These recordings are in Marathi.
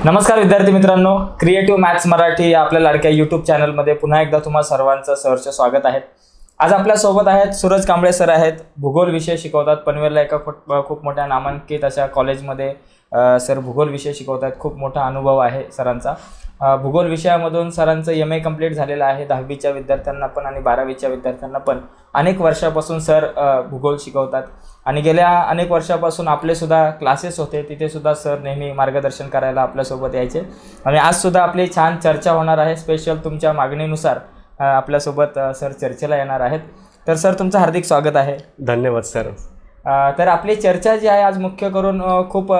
नमस्कार विद्यार्थी मित्रांनो, क्रिएटिव्ह मॅथ्स मराठी या आपल्या लाडक्या यूट्यूब चॅनलमध्ये पुन्हा एकदा तुम्हा सर्वांचं सहर्ष स्वागत आहे. आज आपल्यासोबत आहेत सूरज कांबळे सर आहेत. भूगोल विषय शिकवतात. पनवेलला एका खूप मोठ्या नामांकित अशा कॉलेजमध्ये सर भूगोल विषय शिकवतात. खूप मोठा अनुभव आहे सरांचा. भूगोल विषयामधून सरांचं MA कंप्लीट झालेलं आहे. 10वीच्या विद्यार्थ्यांना पण आणि 12वीच्या विद्यार्थ्यांना पण अनेक वर्षापासून सर भूगोल शिकवतात आणि गेल्या अनेक वर्षापासून आपले सुद्धा क्लासेस होते. तिथे सुद्धा सर नेहमी मार्गदर्शन करायला आपल्यासोबत यायचे आणि आज सुद्धा आपली छान चर्चा होणार आहे. स्पेशल तुमच्या मागणीनुसार आपल्यासोबत सर चर्चेला येणार आहेत. तर सर तुमचं हार्दिक स्वागत आहे. धन्यवाद सर. तर आपली चर्चा जी आहे आज मुख्य करून खूप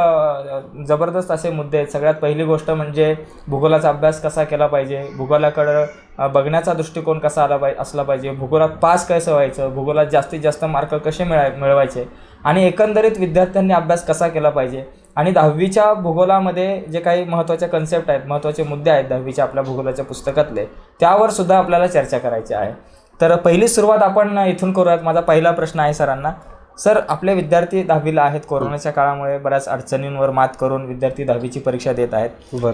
जबरदस्त असे मुद्दे आहेत. सगळ्यात पहिली गोष्ट म्हणजे भूगोलाचा अभ्यास कसा केला पाहिजे, भूगोलाकडं बघण्याचा दृष्टिकोन कसा असला पाहिजे, भूगोलात पास कसं व्हायचं, भूगोलात जास्तीत जास्त मार्क कसे मिळवायचे आणि एकंदरीत विद्यार्थ्यांनी अभ्यास कसा केला पाहिजे आणि 10वीच्या भूगोलामध्ये जे काही महत्त्वाच्या कन्सेप्ट आहेत, महत्त्वाचे मुद्दे आहेत 10वीच्या आपल्या भूगोलाच्या पुस्तकातले, त्यावर सुद्धा आपल्याला चर्चा करायची आहे. तर पहिली सुरुवात आपण इथून करूयात. माझा पहिला प्रश्न आहे सरांना. सर, आपले विद्यार्थी 10वीला आहेत. कोरोनाच्या काळामुळे बऱ्याच अडचणींवर मात करून विद्यार्थी 10वीची परीक्षा देत आहेत.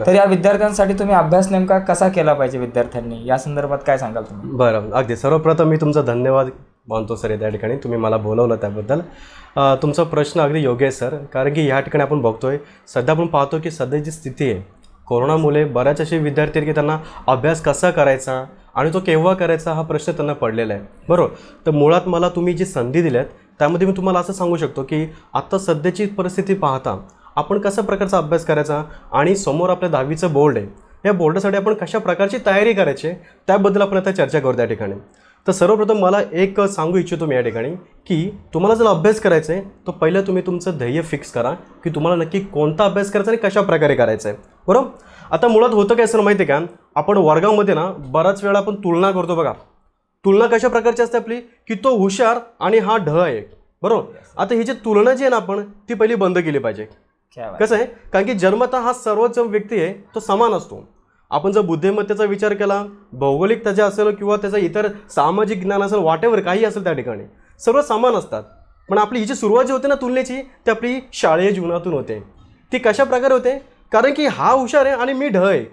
तर या विद्यार्थ्यांसाठी तुम्ही अभ्यास नेमका कसा केला पाहिजे विद्यार्थ्यांनी, या संदर्भात काय सांगाल तुम्ही? बरं, अगदी सर्वप्रथम मी तुमचा धन्यवाद मानतो सर. त्या ठिकाणी तुम्ही मला बोलवलं त्याबद्दल. तुमचा प्रश्न अगदी योग्य आहे सर. कारण की ह्या ठिकाणी आपण बघतोय, सध्या आपण पाहतो की सध्याची स्थिती आहे, कोरोनामुळे बऱ्याच असे विद्यार्थी आहेत की त्यांना अभ्यास कसा करायचा आणि तो केव्हा करायचा हा प्रश्न त्यांना पडलेला आहे. बरोबर. तर मुळात मला तुम्ही जी संधी दिल्यात त्यामध्ये मी तुम्हाला असं सांगू शकतो की आत्ता सध्याची परिस्थिती पाहता आपण कशा प्रकारचा अभ्यास करायचा आणि समोर आपल्या 10वीचं बोर्ड आहे, या बोर्डासाठी आपण कशा प्रकारची तयारी करायची त्याबद्दल आपण आता चर्चा करू त्या ठिकाणी. तर सर्वप्रथम मला एक सांगू इच्छितो मी या ठिकाणी की तुम्हाला जर अभ्यास करायचा आहे तर पहिलं तुम्ही तुमचं ध्येय फिक्स करा की तुम्हाला नक्की कोणता अभ्यास करायचा आणि कशा प्रकारे करायचा आहे. बरोबर. आता मुळात होतं काय सर माहिती आहे का, आपण वर्गामध्ये ना बराच वेळा आपण तुलना करतो. बघा, तुलना कशा प्रकारची असते आपली की तो हुशार आणि हा ढ आहे. बरोबर. आता ही जी तुलना जी आहे ना आपण ती पहिली बंद केली पाहिजे. कसं आहे, कारण की जन्मतः हा सर्वच व्यक्ती आहे तो समान असतो. आपण जर बुद्धिमत्तेचा विचार केला, भौगोलिक त्याचा असेल किंवा त्याचा इतर सामाजिक ज्ञान असेल, व्हॉटेवर काही असेल, त्या ठिकाणी सर्व समान असतात. पण आपली ही जी सुरुवात जी होते ना तुलनेची, ती आपली शालेय जीवनातून होते. ती कशा प्रकारे होते, कारण की हा हुशार आहे आणि मी ढ आहे.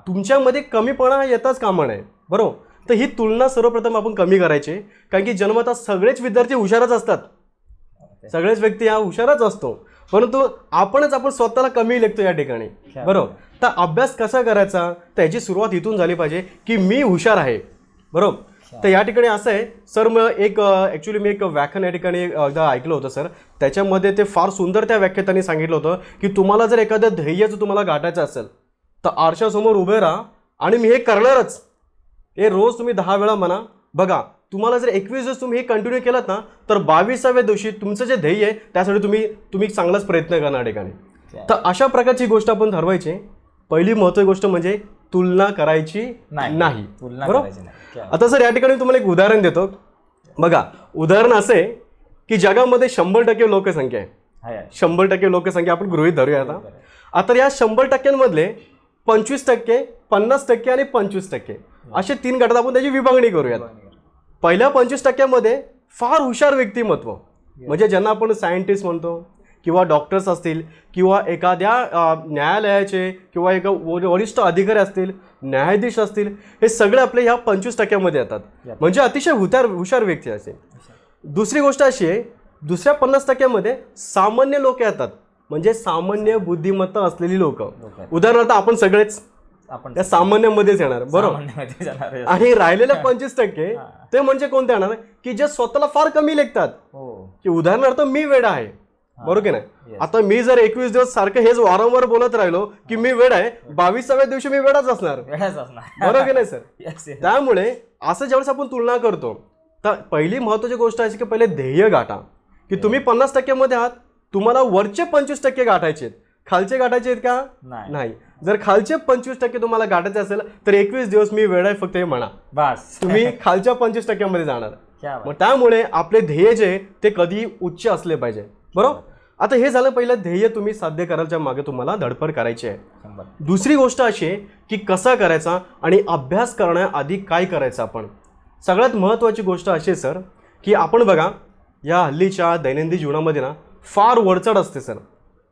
तुमच्यामध्ये कमीपणा येताच कामा नये. बरोबर. तर ही तुलना सर्वप्रथम आपण कमी करायची, कारण की जन्मतः सगळेच विद्यार्थी हुशारच असतात, सगळेच व्यक्ती हा हुशारच असतो, परंतु आपण स्वतःला कमी लेखतो या ठिकाणी. बरोबर. तर अभ्यास कसा करायचा त्याची सुरुवात इथून झाली पाहिजे की मी हुशार आहे. बरोबर. तर या ठिकाणी असं आहे सर, ॲक्च्युली मी एक व्याख्यान या ठिकाणी एकदा ऐकलं होतं सर. त्याच्यामध्ये ते फार सुंदर त्या व्याख्यातांनी सांगितलं होतं की तुम्हाला जर एखादं ध्येय जर तुम्हाला गाठायचं असेल तर आरशासमोर उभे राहा आणि मी हे करणारच, हे रोज तुम्ही 10 वेळा म्हणा. बघा, तुम्हाला जर 21 दिवस तुम्ही हे कंटिन्यू केलात ना तर 22व्या दिवशी तुमचं जे ध्येय आहे त्यासाठी तुम्ही चांगलाच प्रयत्न करणार ठिकाणी. तर अशा प्रकारची गोष्ट आपण ठरवायची. पहिली महत्त्वाची गोष्ट म्हणजे तुलना करायची नाही. बरोबर. आता सर या ठिकाणी तुम्हाला एक उदाहरण देतो. बघा, उदाहरण असे की जगामध्ये 100% लोकसंख्या आहे. 100% लोकसंख्या आपण गृहीत धरूया. आता या 100%मधले 25%, 50% आणि 25% असे 3 गटात आपण त्याची विभागणी करूयात. पहिल्या 25%मध्ये फार हुशार व्यक्तिमत्व, म्हणजे ज्यांना आपण सायंटिस्ट म्हणतो किंवा डॉक्टर्स असतील किंवा एखाद्या न्यायालयाचे किंवा एका वरिष्ठ अधिकारी असतील, न्यायाधीश असतील, हे सगळे आपले ह्या 25%मध्ये येतात, म्हणजे अतिशय हुशार व्यक्ती असेल. दुसरी गोष्ट अशी आहे, दुसऱ्या 50%मध्ये सामान्य लोक येतात, म्हणजे सामान्य बुद्धिमत्ता असलेली लोक. उदाहरणार्थ आपण सगळेच त्या सामान्यमध्येच येणार. बरोबर. आणि राहिलेले 25% ते म्हणजे कोणते येणार की जे स्वतःला फार कमी लेखतात, की उदाहरणार्थ मी वेडा आहे. बरोबर की नाही. आता मी जर 21 दिवस सारखं हेच वारंवार बोलत राहिलो की मी वेडा आहे, 22व्या दिवशी मी वेडाच असणार. बरोबर की नाही सर. त्यामुळे असं ज्यावेळेस आपण तुलना करतो तर पहिली महत्त्वाची गोष्ट अशी की पहिले ध्येय गाठा की तुम्ही 50%मध्ये आहात, तुम्हाला वरचे 25% गाठायचे आहेत, खालचे गाठायचे आहेत का नाही. जर खालचे 25% तुम्हाला गाठायचे असेल तर 21 दिवस मी वेळ आहे फक्त हे म्हणा, बस तुम्ही खालच्या 25%मध्ये जाणार. मग त्यामुळे आपले ध्येय जे ते कधी उच्च असले पाहिजे. बरोबर. आता हे झालं पहिलं ध्येय तुम्ही साध्य करायच्या मागे तुम्हाला धडपड करायची आहे. दुसरी गोष्ट अशी आहे की कसा करायचा आणि अभ्यास करण्याआधी काय करायचं. आपण सगळ्यात महत्त्वाची गोष्ट अशी आहे सर की आपण बघा या हल्लीच्या दैनंदिन जीवनामध्ये ना फार वरचढ असते सर.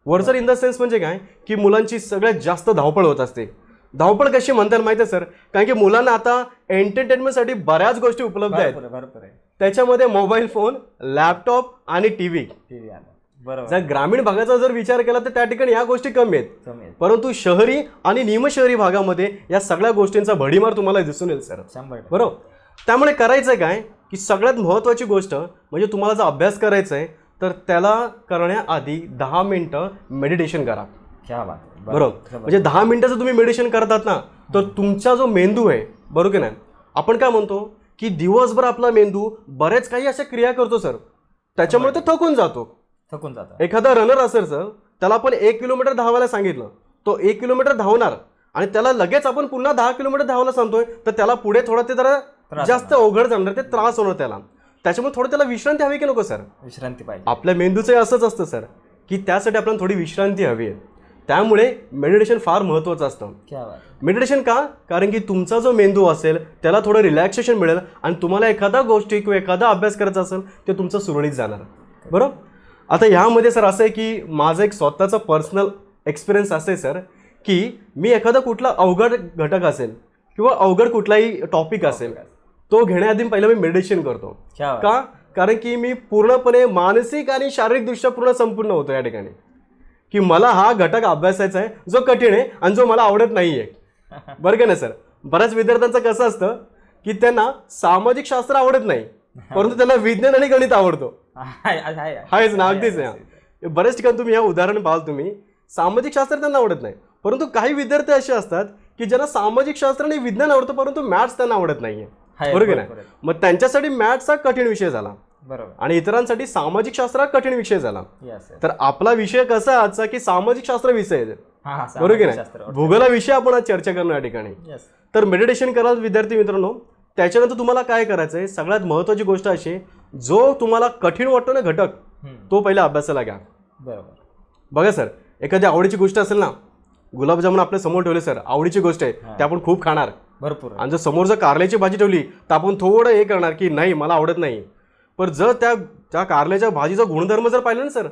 वरचढ इन द सेन्स म्हणजे काय की मुलांची सगळ्यात जास्त धावपळ होत असते. धावपळ कशी म्हणताना माहिती आहे सर, कारण की मुलांना आता एंटरटेनमेंटसाठी बऱ्याच गोष्टी उपलब्ध आहेत. बरोबर आहे. त्याच्यामध्ये मोबाईल फोन, लॅपटॉप आणि टीव्ही. बरोबर. जर ग्रामीण भागाचा जर विचार केला तर त्या ठिकाणी या गोष्टी कमी आहेत, परंतु शहरी आणि निमशहरी भागामध्ये या सगळ्या गोष्टींचा भडीमार तुम्हाला दिसून येईल सर. 100%. बरोबर. त्यामुळे करायचं काय की सगळ्यात महत्त्वाची गोष्ट म्हणजे तुम्हाला जर अभ्यास करायचा आहे तर त्याला करण्याआधी 10 मिनिटं मेडिटेशन करा. क्या बात. बरोबर. म्हणजे 10 मिनिटाचं तुम्ही मेडिटेशन करतात ना तर तुमचा जो मेंदू आहे, बरोबर की नाही, आपण काय म्हणतो की दिवसभर आपला मेंदू बरेच काही अशा क्रिया करतो सर, त्याच्यामुळे तो थकून जातो. एखादा रनर असेल सर, त्याला आपण 1 किलोमीटर धावायला सांगितलं, तो 1 किलोमीटर धावणार आणि त्याला लगेच आपण पुन्हा 10 किलोमीटर धावायला सांगतोय तर त्याला पुढे थोडं ते जरा जास्त अवघड जाणार, ते त्रास होणार त्याला. त्याच्यामुळे थोडं त्याला विश्रांती हवी की नको सर? विश्रांती पाहिजे. आपल्या मेंदूचं असंच असतं सर की त्यासाठी आपल्याला थोडी विश्रांती हवी आहे. त्यामुळे मेडिटेशन फार महत्त्वाचं असतं. मेडिटेशन का? कारण की तुमचा जो मेंदू असेल त्याला थोडं रिलॅक्सेशन मिळेल आणि तुम्हाला एखादा गोष्टी किंवा एखादा अभ्यास करायचा असेल ते तुमचं सुरळीत जाणार. बरोबर. आता ह्यामध्ये सर असं आहे की माझं एक स्वतःचा पर्सनल एक्सपिरियन्स असं आहे सर की मी एखादा कुठला अवघड घटक असेल किंवा अवघड कुठलाही टॉपिक असेल तो घेण्याआधी पहिलं मी मेडिटेशन करतो. का? कारण की मी पूर्णपणे मानसिक आणि शारीरिकदृष्ट्या पूर्ण संपूर्ण होतो या ठिकाणी की मला हा घटक अभ्यासायचा आहे जो कठीण आहे आणि जो मला आवडत नाही आहे. बरं का ना सर? बऱ्याच विद्यार्थ्यांचं कसं असतं की त्यांना सामाजिक शास्त्र आवडत नाही परंतु त्यांना विज्ञान आणि गणित आवडतो. आहेच ना, अगदीच नाही. बऱ्याच ठिकाणी तुम्ही हे उदाहरण पाहाल, तुम्ही सामाजिक शास्त्र त्यांना आवडत नाही, परंतु काही विद्यार्थी असे असतात की ज्यांना सामाजिक शास्त्र आणि विज्ञान आवडतं परंतु मॅथ्स त्यांना आवडत नाहीये. बरोबर की नाही? मग त्यांच्यासाठी मॅथ्स हा कठीण विषय झाला आणि इतरांसाठी सामाजिक शास्त्र हा कठीण विषय झाला. तर आपला विषय कसा आहे आजचा की सामाजिक शास्त्र विषय आहे. बरोबर की नाही? भूगोला विषय आपण आज चर्चा करणार या ठिकाणी. तर मेडिटेशन करा विद्यार्थी मित्रांनो. त्याच्यानंतर तुम्हाला काय करायचं आहे, सगळ्यात महत्त्वाची गोष्ट अशी, जो तुम्हाला कठीण वाटतो ना घटक तो पहिला अभ्यासाला घ्या. बरोबर. बघा सर, एखादी आवडीची गोष्ट असेल ना, गुलाबजामुन आपल्या समोर ठेवले सर, आवडीची गोष्ट आहे ते आपण खूप खाणार भरपूर, आणि जर समोर जर कारल्याची भाजी ठेवली तर आपण थोडं हे करणार की नाही मला आवडत नाही. पण जर त्या कारल्याच्या भाजीचा गुणधर्म जर पाहिलं ना सर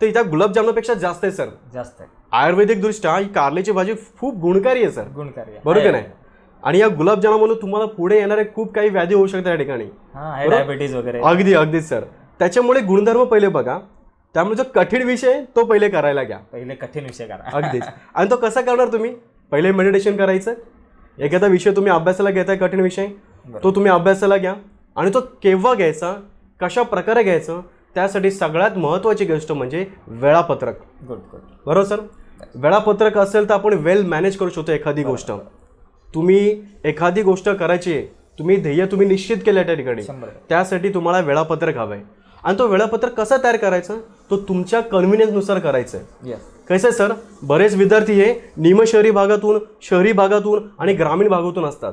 तर त्या गुलाबजामुनापेक्षा जास्त आहे सर. जास्त आहे. आयुर्वेदिक दृष्ट्या ही कारल्याची भाजी खूप गुणकारी आहे सर. गुणकारी. बरोबर नाही? आणि या गुलाबजामुनमधून तुम्हाला पुढे येणारे खूप काही व्याधी होऊ शकतात या ठिकाणी, डायबिटीज वगैरे. अगदीच सर. त्याच्यामुळे गुणधर्म पहिले बघा. त्यामुळे जो कठीण विषय तो पहिले करायला घ्या. पहिले कठीण विषय करा. अगदीच. आणि तो कसा करणार तुम्ही? पहिले मेडिटेशन करायचं. एखादा विषय तुम्ही अभ्यासाला घेताय, कठीण विषय, तो तुम्ही अभ्यासाला घ्या. आणि तो केव्हा घ्यायचा, कशा प्रकारे घ्यायचं, त्यासाठी सगळ्यात महत्त्वाची गोष्ट म्हणजे वेळापत्रक. बरोबर सर? वेळापत्रक असेल तर आपण वेल मॅनेज करू शकतो एखादी गोष्ट. तुम्ही एखादी गोष्ट करायची आहे, तुम्ही ध्येय तुम्ही निश्चित केलं त्या ठिकाणी, त्यासाठी तुम्हाला वेळापत्रक हवं आहे. आणि तो वेळापत्रक कसा तयार करायचा, तो तुमच्या कन्व्हिनियन्सनुसार करायचं आहे. कसं आहे सर, बरेच विद्यार्थी हे निमशहरी भागातून, शहरी भागातून आणि ग्रामीण भागातून असतात.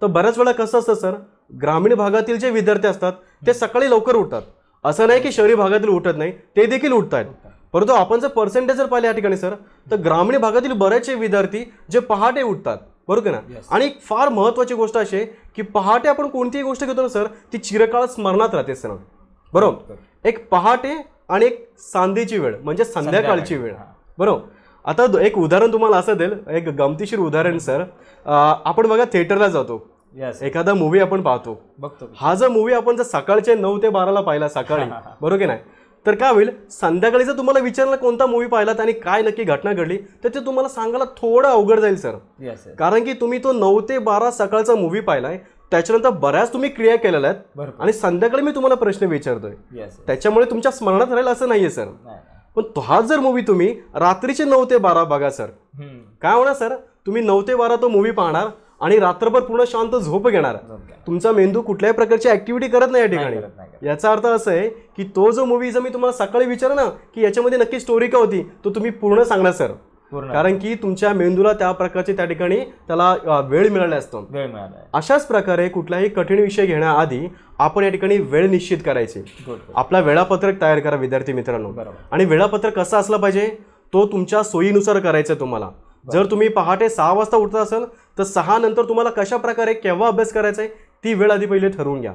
तर बऱ्याच वेळा कसं असतं सर, ग्रामीण भागातील जे विद्यार्थी असतात ते सकाळी लवकर उठतात. असं नाही की शहरी भागातील उठत नाही, ते देखील उठत आहेत. परंतु आपण जर पर्सेंटेज जर पाहिले या ठिकाणी सर, तर ग्रामीण भागातील बरेचसे विद्यार्थी जे पहाटे उठतात. बरोबर ना? आणि फार महत्त्वाची गोष्ट अशी आहे की पहाटे आपण कोणतीही गोष्ट घेतो ना सर, ती चिरकाळ स्मरणात राहते सर. बरोबर. एक पहाटे आणि एक सांजेची वेळ म्हणजे संध्याकाळची वेळ. बरोबर. आता एक उदाहरण तुम्हाला असं देईल, एक गमतीशीर उदाहरण सर. आपण बघा थिएटरला जातो, एखादा मूवी आपण पाहतो, बघतो. हा जर मूवी आपण जर सकाळचे 9 ते 12ला पाहिला सकाळी, बरोबर की नाही, तर काय होईल, संध्याकाळी जर तुम्हाला विचारलं कोणता मूवी पाहिलात आणि काय नक्की घटना घडली तर ते तुम्हाला सांगायला थोडं अवघड जाईल सर. कारण की तुम्ही तो 9 ते 12 सकाळचा मूवी पाहिलाय, त्याच्यानंतर बऱ्याच तुम्ही क्रिया केलेल्या आहेत आणि संध्याकाळी मी तुम्हाला प्रश्न विचारतोय, त्याच्यामुळे तुमच्या स्मरणात राहील असं नाहीये सर. पण तो हा जर मूवी तुम्ही रात्रीचे 9 ते 12 बघा सर, काय होणार सर, तुम्ही 9 ते 12 तो मूवी पाहणार आणि रात्रभर पूर्ण शांत झोप घेणार. तुमचा मेंदू कुठल्याही प्रकारची ऍक्टिव्हिटी करत नाही या ठिकाणी. याचा अर्थ असं आहे की तो जो मूवी जर मी तुम्हाला सकाळी विचारला ना की याच्यामध्ये नक्की स्टोरी काय होती, तो तुम्ही पूर्ण सांगणार सर. कारण की तुमच्या मेंदूला त्या प्रकारचे त्या ठिकाणी त्याला वेळ मिळाला असतो. अशाच प्रकारे कुठलाही कठीण विषय घेण्याआधी आपण या ठिकाणी वेळ निश्चित करायची. आपला वेळापत्रक तयार करा विद्यार्थी मित्रांनो. आणि वेळापत्रक कसा असला पाहिजे, तो तुमच्या सोयीनुसार करायचा तुम्हाला. जर तुम्ही पहाटे 6 वाजता उठत असाल तर 6 नंतर तुम्हाला कशा प्रकारे केव्हा अभ्यास करायचा आहे ती वेळ आधी पहिले ठरवून घ्या.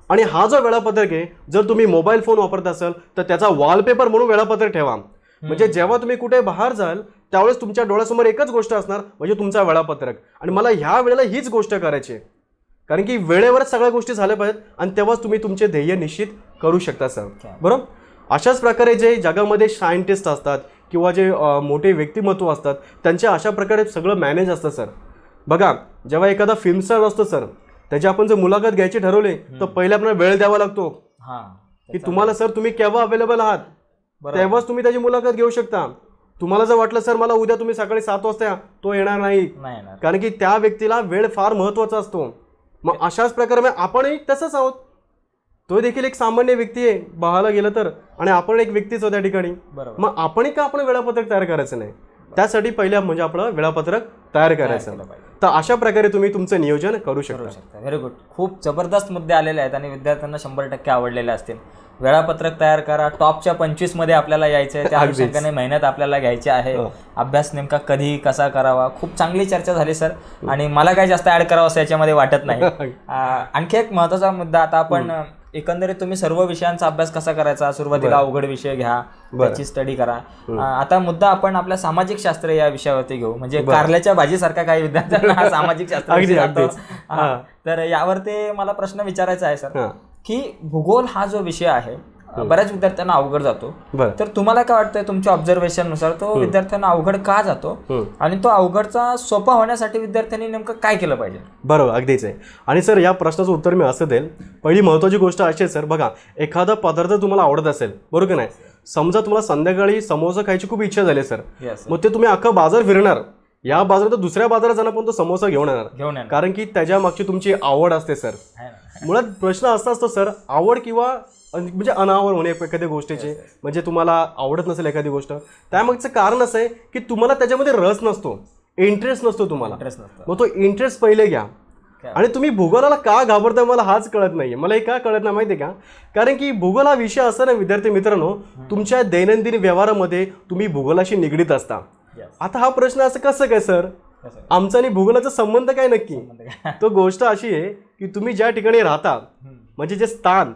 आणि हा जो वेळापत्रक आहे, जर तुम्ही मोबाईल फोन वापरत असाल तर त्याचा वॉलपेपर म्हणून वेळापत्रक ठेवा. म्हणजे जेव्हा तुम्ही कुठे बाहेर जाल त्यावेळेस तुमच्या डोळ्यासमोर एकच गोष्ट असणार, म्हणजे तुमचा वेळापत्रक, आणि मला ह्या वेळेला हीच गोष्ट करायची आहे. कारण की वेळेवरच सगळ्या गोष्टी झाल्या पाहिजेत आणि तेव्हाच तुम्ही तुमचे ध्येय निश्चित करू शकता सर. बरोबर. अशाच प्रकारे जे जगामध्ये सायंटिस्ट असतात किंवा जे मोठे व्यक्तिमत्व असतात त्यांचे अशा प्रकारे सगळं मॅनेज असतं सर. बघा, जेव्हा एखादा फिल्म स्टार असतो सर, त्याची आपण जर मुलाखत घ्यायची ठरवले तर पहिले आपल्याला वेळ द्यावा लागतो की तुम्हाला सर तुम्ही केव्हा अवेलेबल आहात, तेव्हाच तुम्ही त्याची मुलाखत घेऊ शकता. तुम्हाला जर वाटलं सर मला उद्या तुम्ही सकाळी 7 वाजता या, तो येणार नाही, कारण की त्या व्यक्तीला वेळ फार महत्त्वाचा असतो. मग अशाच प्रकारे आपणही तसंच आहोत. तो देखील एक सामान्य व्यक्ती आहे पाहायला गेलं तर, आणि आपण एक व्यक्तीच आहोत त्या ठिकाणी. मग आपणही का आपण वेळापत्रक तयार करायचं नाही? त्यासाठी पहिल्या म्हणजे आपलं वेळापत्रक तयार करायचं. तर अशा प्रकारे तुम्ही तुमचं नियोजन करू शकता. Very good. खूप जबरदस्त मुद्दे आलेले आहेत आणि विद्यार्थ्यांना 100% आवडलेले असतील. वेळापत्रक तयार करा. टॉपच्या 25 मध्ये आपल्याला यायचं आहे, त्या अनुषंगाने मेहनत आपल्याला घ्यायची आहे. अभ्यास नेमका कधी कसा करावा. खूप चांगली चर्चा झाली सर, आणि मला काही जास्त ऍड करावं असं याच्यामध्ये वाटत नाही. आणखी एक महत्त्वाचा मुद्दा, आता आपण एकंदरीत तुम्ही सर्व विषयांचा अभ्यास कसा करायचा, सुरुवातीला अवघड विषय घ्या, त्याची स्टडी करा. आता मुद्दा आपण आपल्या सामाजिक शास्त्र या विषयावरती घेऊ. म्हणजे कारल्याच्या भाजीसारखा काही विद्यार्थ्यांना सामाजिक शास्त्र. तर यावरती मला प्रश्न विचारायचा आहे सर, की भूगोल हा जो विषय आहे बऱ्याच विद्यार्थ्यांना अवघड जातो. तर तुम्हाला काय वाटतंय तुमच्या ऑब्झर्वेशन नुसार तो विद्यार्थ्यांना अवघड का जातो, आणि तो अवघडचा सोपा होण्यासाठी विद्यार्थ्यांनी नेमकं काय केलं पाहिजे? बरोबर, अगदीच आहे. आणि सर या प्रश्नाचं उत्तर मी असं देईल. पहिली महत्त्वाची गोष्ट अशी आहे सर, बघा, एखादा पदार्थ तुम्हाला आवडत असेल, बरोबर की नाही? समजा तुम्हाला संध्याकाळी समोसा खायची खूप इच्छा झाली सर, मग ते तुम्ही अख्खा बाजार फिरणार, या बाजारात दुसऱ्या बाजारात जाणं पण तो समोसा घेऊन येणार, कारण की त्याच्या मागची तुमची आवड असते सर. मुळात प्रश्न असा असतो सर, आवड किंवा म्हणजे अनावड होणे एखाद्या गोष्टीचे. म्हणजे तुम्हाला आवडत नसेल एखादी गोष्ट, त्यामागचं कारण असं आहे की तुम्हाला त्याच्यामध्ये रस नसतो, इंटरेस्ट नसतो तुम्हाला. मग तो इंटरेस्ट पहिले घ्या. आणि तुम्ही भूगोलाला का घाबरताय मला हाच कळत नाहीये. मला हे का कळत नाही माहिती आहे का? कारण की भूगोल हा विषय असा ना विद्यार्थी मित्रांनो, तुमच्या दैनंदिन व्यवहारामध्ये तुम्ही भूगोलाशी निगडीत असता. आता हा प्रश्न असं कसं काय सर, आमचा आणि भूगोलाचा संबंध काय नक्की? तो गोष्ट अशी आहे की तुम्ही ज्या ठिकाणी राहता, म्हणजे जे स्थान,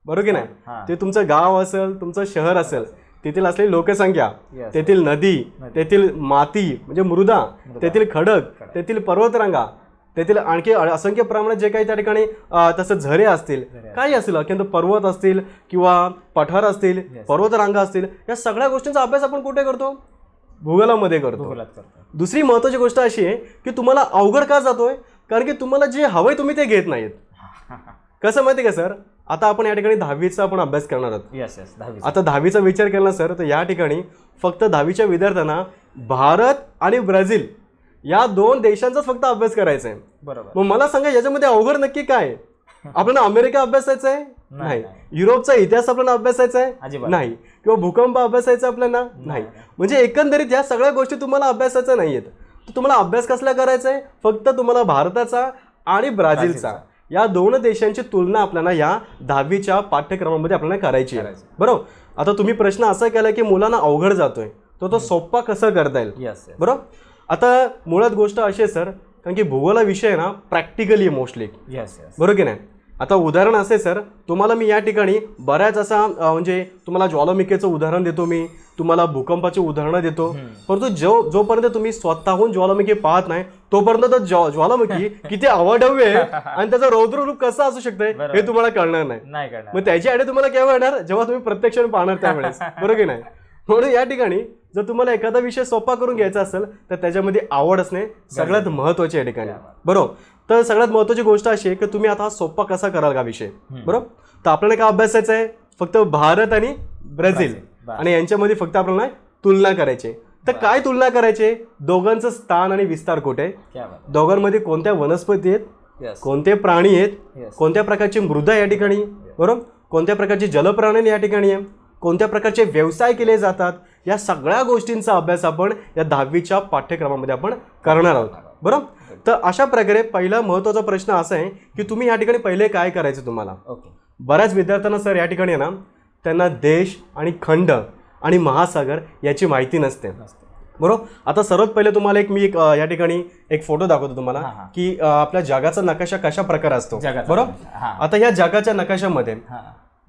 बरोबर की नाही, ते तुमचं गाव असेल, तुमचं शहर असेल, तेथील असलेली लोकसंख्या, तेथील नदी, तेथील माती म्हणजे मृदा, तेथील खडक, तेथील पर्वतरांगा, तेथील आणखी असंख्य प्रमाणात जे काही त्या ठिकाणी तसं झरे असतील, काही असतील, अत्यंत पर्वत असतील किंवा पठार असतील, पर्वतरांगा असतील, या सगळ्या गोष्टींचा अभ्यास आपण कुठे करतो? भूगोलामध्ये करतो. दुसरी महत्त्वाची गोष्ट अशी आहे की तुम्हाला अवघड का जातोय? कारण की तुम्हाला जे हवंय तुम्ही ते घेत नाहीत. कसं माहिती का सर, आता आपण या ठिकाणी 10वीचा आपण अभ्यास करणार आहोत. आता 10वीचा विचार केला सर, तर या ठिकाणी फक्त 10वीच्या विद्यार्थ्यांना भारत आणि ब्राझील या 2 देशांचाच फक्त अभ्यास करायचा आहे. मग मला सांगा याच्यामध्ये अवघड नक्की काय? आपल्याला अमेरिका अभ्यासायचा आहे? नाही. युरोपचा इतिहास आपल्याला अभ्यासायचा आहे? नाही. किंवा भूकंप अभ्यासायचा आपल्याला? नाही. म्हणजे एकंदरीत या सगळ्या गोष्टी तुम्हाला अभ्यासाच्या नाहीयेत. तर तुम्हाला अभ्यास कसला करायचा आहे? फक्त तुम्हाला भारताचा आणि ब्राझीलचा या 2 देशांची तुलना आपल्याला या 10वीच्या पाठ्यक्रमामध्ये आपल्याला करायची आहे. बरोबर. आता तुम्ही प्रश्न असा केला की मुलांना अवघड जातोय, तो सोपा कसं करता येईल? बरोबर. आता मुळात गोष्ट अशी आहे सर, कारण की भूगोल हा विषय आहे ना प्रॅक्टिकली मोस्टली, बरोबर की नाही? आता उदाहरण असे सर, तुम्हाला मी या ठिकाणी बऱ्याच असा म्हणजे तुम्हाला ज्वालामुखीचं उदाहरण देतो, मी तुम्हाला भूकंपाची उदाहरणं देतो, परंतु जोपर्यंत तुम्ही स्वतःहून ज्वालामुखी पाहत नाही तोपर्यंत तो ज्वालामुखी किती अवाढव्य आहे आणि त्याचं रौद्र रूप कसं असू शकतंय हे तुम्हाला कळणार नाही. मग त्याची आयडिया तुम्हाला केव्हा येणार? जेव्हा तुम्ही प्रत्यक्षाने पाहणार त्यावेळेस, बरोबर की नाही? म्हणून या ठिकाणी जर तुम्हाला एखादा विषय सोपा करून घ्यायचा असेल तर त्याच्यामध्ये आवड असणे सगळ्यात महत्त्वाचे या ठिकाणी. बरोबर. तर सगळ्यात महत्त्वाची गोष्ट अशी आहे की तुम्ही आता सोपा कसा कराल का विषय, बरोबर? तर आपल्याला काय अभ्यासायचं आहे? फक्त भारत आणि ब्राझील, आणि यांच्यामध्ये फक्त आपल्याला तुलना करायची. तर काय तुलना करायची? दोघांचं स्थान आणि विस्तार कुठे, दोघांमध्ये कोणत्या वनस्पती आहेत, कोणते प्राणी आहेत, कोणत्या प्रकारची मृदा या ठिकाणी, बरोबर, कोणत्या प्रकारची जलप्राणी या ठिकाणी आहे, कोणत्या प्रकारचे व्यवसाय केले जातात, या सगळ्या गोष्टींचा अभ्यास आपण या 10वीच्या पाठ्यक्रमामध्ये आपण करणार आहोत. बरोबर. तर अशा प्रकारे पहिला महत्त्वाचा प्रश्न असा आहे की तुम्ही या ठिकाणी पहिले काय करायचं तुम्हाला. बऱ्याच विद्यार्थ्यांना सर या ठिकाणी ना त्यांना देश आणि खंड आणि महासागर याची माहिती नसते, बरोबर. आता सर्वात पहिले तुम्हाला मी या ठिकाणी एक फोटो दाखवतो तुम्हाला की आपल्या जगाचा नकाशा कशा प्रकारे असतो, बरोबर. आता या जगाच्या नकाशामध्ये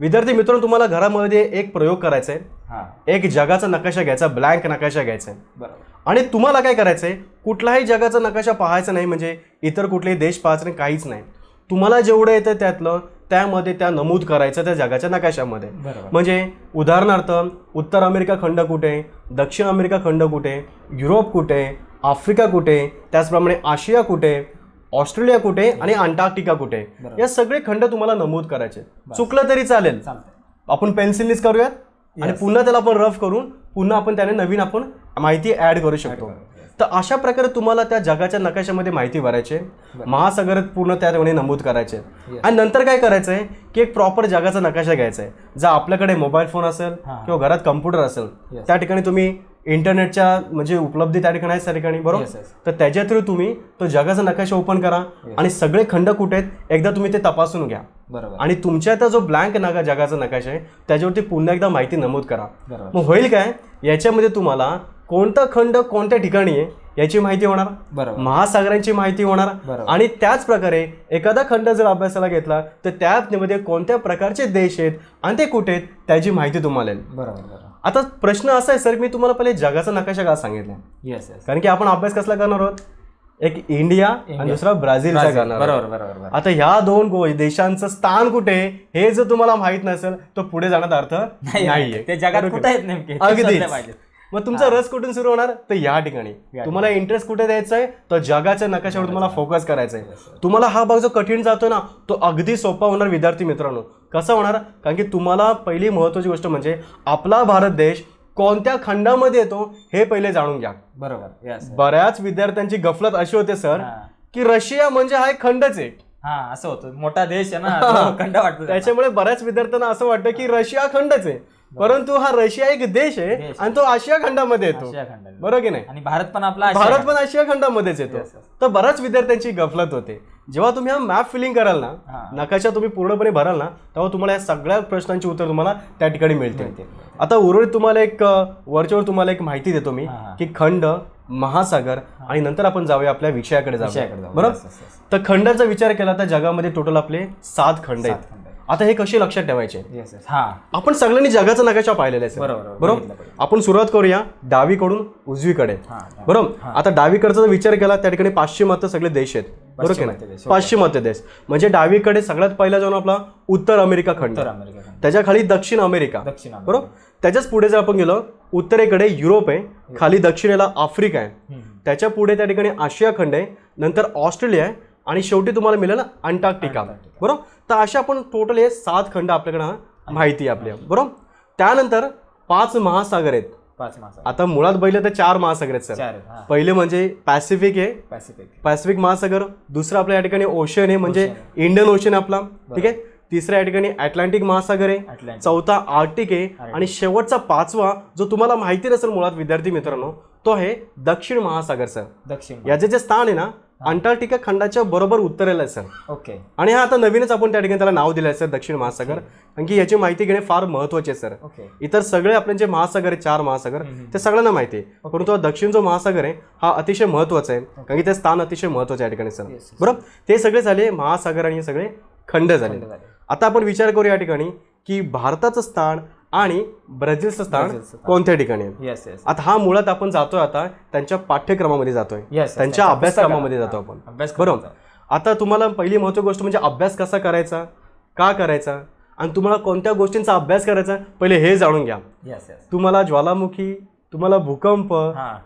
विद्यार्थी मित्रांनो, तुम्हाला घरामध्ये एक प्रयोग करायचा आहे. हां एक जगाचा नकाशा घ्यायचा, ब्लँक नकाशा घ्यायचा आहे. बरोबर. आणि तुम्हाला काय करायचं आहे, कुठलाही जगाचा नकाशा पाहायचा नाही, म्हणजे इतर कुठलेही देश पाहायचे नाही, काहीच नाही. तुम्हाला जेवढं येतं त्यातलं त्यामध्ये त्या नमूद करायचं त्या जगाच्या नकाशामध्ये. बरोबर. म्हणजे उदाहरणार्थ उत्तर अमेरिका खंड कुठे, दक्षिण अमेरिका खंड कुठे, युरोप कुठे, आफ्रिका कुठे, त्याचप्रमाणे आशिया कुठे, ऑस्ट्रेलिया कुठे आणि अंटार्क्टिका कुठे, बरोबर. या सगळे खंड तुम्हाला नमूद करायचे. चुकलं तरी चालेल, चालतंय. आपण पेन्सिलनीच करूयात आणि पुन्हा त्याला आपण रफ करून पुन्हा आपण त्याने नवीन आपण माहिती ऍड करू शकतो. तर अशा प्रकारे तुम्हाला त्या जगाच्या नकाशामध्ये माहिती भरायची, महासागर पूर्ण त्यामध्ये नमूद करायचे. आणि नंतर काय करायचं आहे की एक प्रॉपर जगाचा नकाशा घ्यायचा आहे. जर आपल्याकडे मोबाईल फोन असेल किंवा घरात कम्प्युटर असेल, त्या ठिकाणी तुम्ही इंटरनेटच्या म्हणजे उपलब्धी त्या ठिकाणी आहे त्या ठिकाणी, बरोबर. तर त्याच्या थ्रू तुम्ही तो जगाचा नकाशा ओपन करा आणि सगळे खंड कुठे आहेत एकदा तुम्ही ते तपासून घ्या. बरोबर. आणि तुमच्या आता जो ब्लँक जगाचा नकाशा आहे त्याच्यावरती पुन्हा एकदा माहिती नमूद करा. मग होईल काय, याच्यामध्ये तुम्हाला कोणता खंड कोणत्या ठिकाणी आहे याची माहिती होणार, बरोबर. महासागरांची माहिती होणार. बरोबर. आणि त्याच प्रकारे एखादा खंड जर अभ्यासाला घेतला तर त्यामध्ये कोणत्या प्रकारचे देश आहेत आणि ते कुठे आहेत त्याची माहिती तुम्हाला येईल. बरोबर. आता प्रश्न असा आहे सर, मी तुम्हाला पहिले जगाचा नकाशा का सांगितला, येस येस. कारण की आपण अभ्यास कसला करणार आहोत, एक इंडिया आणि दुसरा ब्राझीलचा करणार आहोत. बरोबर बरोबर. आता ह्या दोन देशांचं स्थान कुठे हे जर तुम्हाला माहित नसेल तर पुढे जाण्याचा अर्थ नाहीये. ते जगात कुठे आहेत नेमके, अगदीच. मग तुमचा रस कुठून सुरू होणार, तर या ठिकाणी तुम्हाला इंटरेस्ट कुठे द्यायचा आहे, तर जगाच्या नकाशावर तुम्हाला फोकस करायचा आहे. तुम्हाला हा भाग जो कठीण जातो ना तो अगदी सोपा होणार विद्यार्थी मित्रांनो. कसा होणार, कारण की तुम्हाला पहिली महत्वाची गोष्ट म्हणजे आपला भारत देश कोणत्या खंडामध्ये येतो हे पहिले जाणून घ्या. बरोबर. येस. बऱ्याच विद्यार्थ्यांची गफलत अशी होते सर की रशिया म्हणजे हा एक खंडच आहे. हा असं होतं, मोठा देश आहे ना, तो खंड वाटतो. त्याच्यामुळे बऱ्याच विद्यार्थ्यांना असं वाटतं की रशिया खंडच आहे, परंतु हा रशिया एक देश आहे आणि तो आशिया खंडामध्ये येतो, बरोबर की नाही. आणि भारत पण आपला भारत पण आशिया खंडामध्येच येतो. तर बऱ्याच विद्यार्थ्यांची गफलत होते. जेव्हा तुम्ही हा मॅप फिलिंग कराल ना, नकाशा तुम्ही पूर्णपणे भराल ना, तेव्हा तुम्हाला या सगळ्या प्रश्नांची उत्तर तुम्हाला त्या ठिकाणी मिळतील. आता उर्वरित तुम्हाला एक वरच्यावर तुम्हाला एक माहिती देतो मी की खंड, महासागर आणि नंतर आपण जाऊया आपल्या विषयाकडे जाऊया, बरोबर. तर खंडाचा विचार केला तर जगामध्ये टोटल आपले 7 खंड आहेत. आता हे कसे लक्षात ठेवायचे, आपण सगळ्यांनी जगाचा नकाशा पाहिलेला आहे बरोबर. आपण सुरुवात करूया डावीकडून उजवीकडे, बरोबर. आता डावीकडचा विचार केला त्या ठिकाणी पाश्चिमात्य सगळे देश आहेत, बरोबर की नाही. पाश्चिमात्य देश म्हणजे डावीकडे सगळ्यात पहिला जाऊन आपला उत्तर अमेरिका खंड, त्याच्या खाली दक्षिण अमेरिका, बरोबर. त्याच्याच पुढे जर आपण गेलो उत्तरेकडे युरोप आहे, खाली दक्षिणेला आफ्रिका आहे, त्याच्या पुढे त्या ठिकाणी आशिया खंड आहे, नंतर ऑस्ट्रेलिया आहे आणि शेवटी तुम्हाला मिळेल अंटार्क्टिका, बरोबर. तर अशा आपण टोटल हे 7 खंड आपल्याकडे माहिती आहे आपल्या, बरोबर. त्यानंतर 5 महासागर आहेत. आता मुळात बघितलं तर 4 महासागर आहेत सर. पहिले म्हणजे पॅसिफिक आहे, पॅसिफिक महासागर. दुसरा आपल्या या ठिकाणी ओशन आहे म्हणजे इंडियन ओशन आपला, ठीक आहे. तिसऱ्या या ठिकाणी अटलांटिक महासागर आहे, चौथा आर्क्टिक आहे आणि शेवटचा 5वा जो तुम्हाला माहिती नसेल मुळात विद्यार्थी मित्रांनो तो आहे दक्षिण महासागर सर. याचे जे स्थान आहे ना अंटार्क्टिका खंडाच्या बरोबर उत्तरेला आहे सर. ओके. आणि हा आता नवीनच आपण त्या ठिकाणी त्याला नाव दिलं आहे सर दक्षिण महासागर, कारण की याची माहिती घेणे फार महत्वाचे आहे सर. इतर सगळे आपले जे महासागर आहे 4 महासागर ते सगळ्यांना माहिती आहे, परंतु हा दक्षिण जो महासागर आहे हा अतिशय महत्वाचा आहे, कारण की ते स्थान अतिशय महत्वाचे आहे या ठिकाणी सर, बरोबर. ते सगळे झाले महासागर आणि हे सगळे खंड झाले. आता आपण विचार करू या ठिकाणी की भारताचं स्थान आणि ब्राझीलचं स्थान कोणत्या ठिकाणी आहे. आता हा मुळात आपण जातोय आता त्यांच्या पाठ्यक्रमामध्ये जातोय, त्यांच्या अभ्यासक्रमामध्ये जातो आपण, बरोबर. आता तुम्हाला पहिली महत्त्वाची गोष्ट म्हणजे अभ्यास कसा करायचा, का करायचा आणि तुम्हाला कोणत्या गोष्टींचा अभ्यास करायचा पहिले हे जाणून घ्या. तुम्हाला ज्वालामुखी, तुम्हाला भूकंप,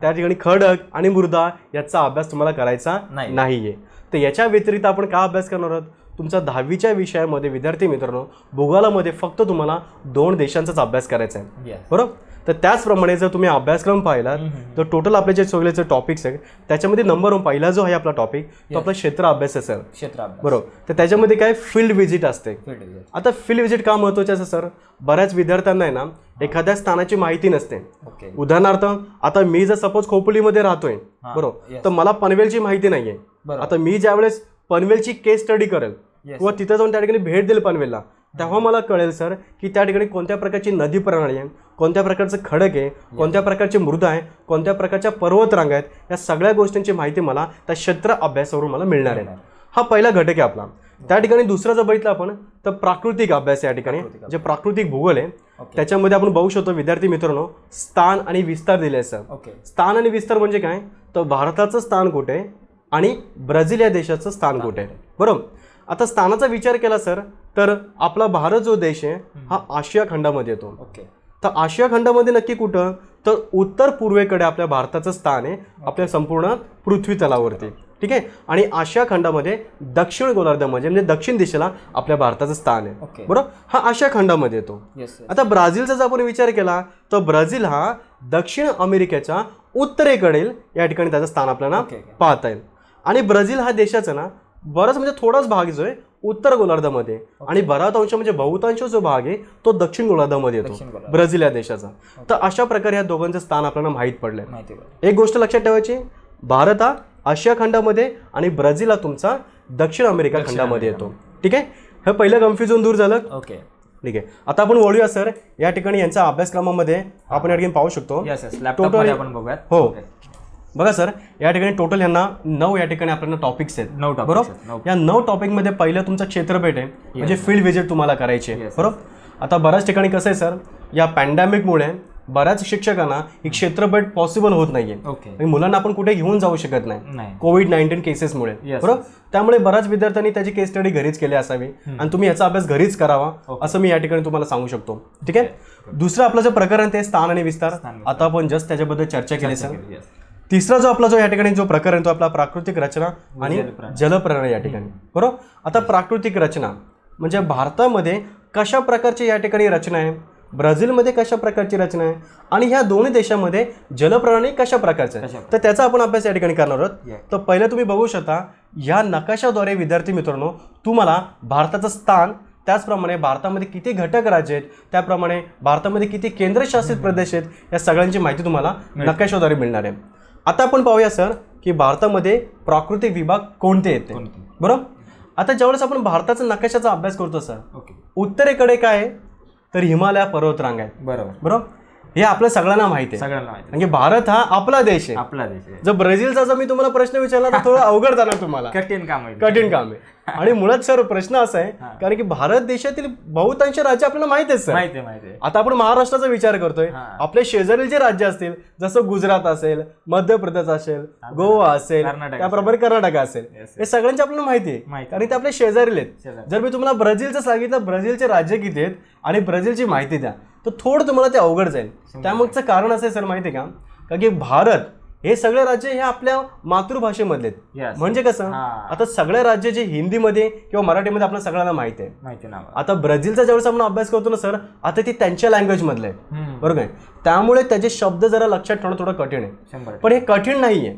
त्या ठिकाणी खडक आणि मृदा याचा अभ्यास तुम्हाला करायचा नाहीये. तर याच्या व्यतिरिक्त आपण का अभ्यास करणार आहोत, तुमचा 10वीच्या विषयामध्ये विद्यार्थी मित्रांनो भूगोलामध्ये फक्त तुम्हाला 2 देशांचाच अभ्यास करायचा आहे, बरोबर. तर त्याचप्रमाणे जर तुम्ही अभ्यासक्रम पाहिला तर टोटल आपले जे सगळे टॉपिक्स आहेत त्याच्यामध्ये नंबर 1 पहिला जो आहे आपला टॉपिक तो आपला क्षेत्र अभ्यास आहे सर, बरोबर. तर त्याच्यामध्ये काय फील्ड व्हिजिट असते. आता फील्ड व्हिजिट का महत्वाचे असते सर, बऱ्याच विद्यार्थ्यांना आहे ना एखाद्या स्थानाची माहिती नसते. उदाहरणार्थ आता मी जर सपोज खोपोलीमध्ये राहतोय, बरोबर, तर मला पनवेलची माहिती नाहीये. आता मी ज्यावेळेस पनवेलची केस स्टडी करेल किंवा तिथं जाऊन त्या ठिकाणी भेट देईल पनवेलला, तेव्हा मला कळेल सर की त्या ठिकाणी कोणत्या प्रकारची नदी प्रणाली आहे, कोणत्या प्रकारचं खडक आहे, कोणत्या प्रकारची मृदा आहे, कोणत्या प्रकारच्या पर्वतरांगा आहेत, या सगळ्या गोष्टींची माहिती मला त्या क्षेत्र अभ्यासावरून मला मिळणार आहे. हा पहिला घटक आहे आपला. त्या ठिकाणी दुसरा जर बघितलं आपण तर प्राकृतिक अभ्यास या ठिकाणी जे प्राकृतिक भूगोल आहे त्याच्यामध्ये आपण बघू शकतो विद्यार्थी मित्रांनो स्थान आणि विस्तार दिले आहे सर. स्थान आणि विस्तार म्हणजे काय तर भारताचं स्थान कुठे आहे आणि ब्राझील या देशाचं स्थान कुठे आहे. बरोबर. आता स्थानाचा विचार केला सर तर आपला भारत जो देश आहे हा आशिया खंडामध्ये येतो. तर आशिया खंडामध्ये नक्की कुठं तर उत्तर पूर्वेकडे आपल्या भारताचं स्थान आहे आपल्या संपूर्ण पृथ्वी तलावरती. ठीक आहे. आणि आशिया खंडामध्ये दक्षिण गोलार्धामध्ये म्हणजे दक्षिण दिशेला आपल्या भारताचं स्थान आहे. बरोबर. हा आशिया खंडामध्ये येतो. आता ब्राझीलचा जर आपण विचार केला तर ब्राझील हा दक्षिण अमेरिकेच्या उत्तरेकडील या ठिकाणी त्याचं स्थान आपल्याला पाहता येईल. आणि ब्राझील हा देशाचा ना बराच म्हणजे थोडाच भाग जो आहे उत्तर गोलार्धामध्ये आणि बराच अंश म्हणजे बहुतांश जो भाग आहे तो दक्षिण गोलार्धामध्ये येतो ब्राझील या देशाचा. तर अशा प्रकारे या दोघांचं स्थान आपल्याला माहीत पडलंय. एक गोष्ट लक्षात ठेवायची भारत हा आशिया खंडामध्ये आणि ब्राझील हा तुमचा दक्षिण अमेरिका खंडामध्ये येतो. ठीक आहे. हे पहिलं कन्फ्युजन दूर झालं. ठीक आहे. आता आपण वळूया सर या ठिकाणी यांच्या अभ्यासक्रमामध्ये आपण या ठिकाणी पाहू शकतो टोटल हो बघा सर या ठिकाणी टोटल यांना 9 या ठिकाणी आपल्याला टॉपिक्स आहेत. 9 बरोबर. या 9 टॉपिकमध्ये पहिलं तुमचं क्षेत्रपेठ आहे म्हणजे फील्ड व्हिजिट तुम्हाला करायची आहे. बरोबर. आता बऱ्याच ठिकाणी कसं आहे सर या पॅन्डेमिकमुळे बऱ्याच शिक्षकांना ही क्षेत्रपेठ पॉसिबल होत नाहीये. मुलांना आपण कुठे घेऊन जाऊ शकत नाही कोविड-19 केसेसमुळे. बरोबर. त्यामुळे बऱ्याच विद्यार्थ्यांनी त्याची केस स्टडी घरीच केली असावी आणि तुम्ही याचा अभ्यास घरीच करावा असं मी या ठिकाणी तुम्हाला सांगू शकतो. ठीक आहे. दुसरं आपलं जे प्रकरण ते स्थान आणि विस्तार आता आपण जस्ट त्याच्याबद्दल चर्चा केली सर. तिसरा जो आपला जो या ठिकाणी जो प्रकरण तो आपला प्राकृतिक रचना आणि जलप्रणाली या ठिकाणी. बरोबर. आता प्राकृतिक रचना म्हणजे भारतामध्ये कशा प्रकारची या ठिकाणी रचना आहे ब्राझीलमध्ये कशा प्रकारची रचना आहे आणि ह्या दोन्ही देशामध्ये जलप्रणाली कशा प्रकारची आहे तर त्याचा आपण अभ्यास या ठिकाणी करणार आहोत. तर पहिलं तुम्ही बघू शकता या नकाशाद्वारे विद्यार्थी मित्रांनो तुम्हाला भारताचं स्थान त्याचप्रमाणे भारतामध्ये किती घटक राज्य आहेत त्याप्रमाणे भारतामध्ये किती केंद्रशासित प्रदेश आहेत या सगळ्यांची माहिती तुम्हाला नकाशाद्वारे मिळणार आहे. आता आपण पाहूया सर की भारतामध्ये प्राकृतिक विभाग कोणते येते. बरोबर. आता ज्यावेळेस आपण भारताचा नकाशाचा अभ्यास करतो सर उत्तरेकडे काय आहे तर हिमालय पर्वतरांग आहे. बरोबर. हे आपल्या सगळ्यांना माहिती आहे. म्हणजे भारत हा आपला देश आहे. जर ब्राझीलचा जर मी तुम्हाला प्रश्न विचारला तर थोडं अवघड जाणार तुम्हाला. कठीण काम आहे. आणि मुळात सर प्रश्न असा आहे कारण की भारत देशातील बहुतांश राज्य आपल्याला माहिती आहेत सर. आता आपण महाराष्ट्राचा विचार करतोय आपले शेजारील जे राज्य असतील जसं गुजरात असेल मध्य प्रदेश असेल गोवा असेल त्याप्रमाणे कर्नाटक असेल हे सगळ्यांची आपल्याला माहिती आहे कारण ते आपले शेजारील आहेत. जर मी तुम्हाला ब्राझीलचं सांगितलं ब्राझीलचे राज्य किती आहेत आणि ब्राझीलची माहिती द्या तर थोडं तुम्हाला ते अवघड जाईल. त्यामागचं कारण असं आहे सर माहिती आहे का कारण की भारत हे सगळे राज्य हे आपल्या मातृभाषेमधले आहेत. म्हणजे कसं आता सगळे राज्य जे हिंदीमध्ये किंवा मराठीमध्ये आपल्याला सगळ्यांना माहिती आहे. आता ब्राझीलचा ज्यावेळेस आपण अभ्यास करतो ना सर आता ते त्यांच्या लँग्वेज मधलं आहे. बरोबर आहे. त्यामुळे त्याचे शब्द जरा लक्षात ठेवणं थोडं कठीण आहे. पण हे कठीण नाहीये.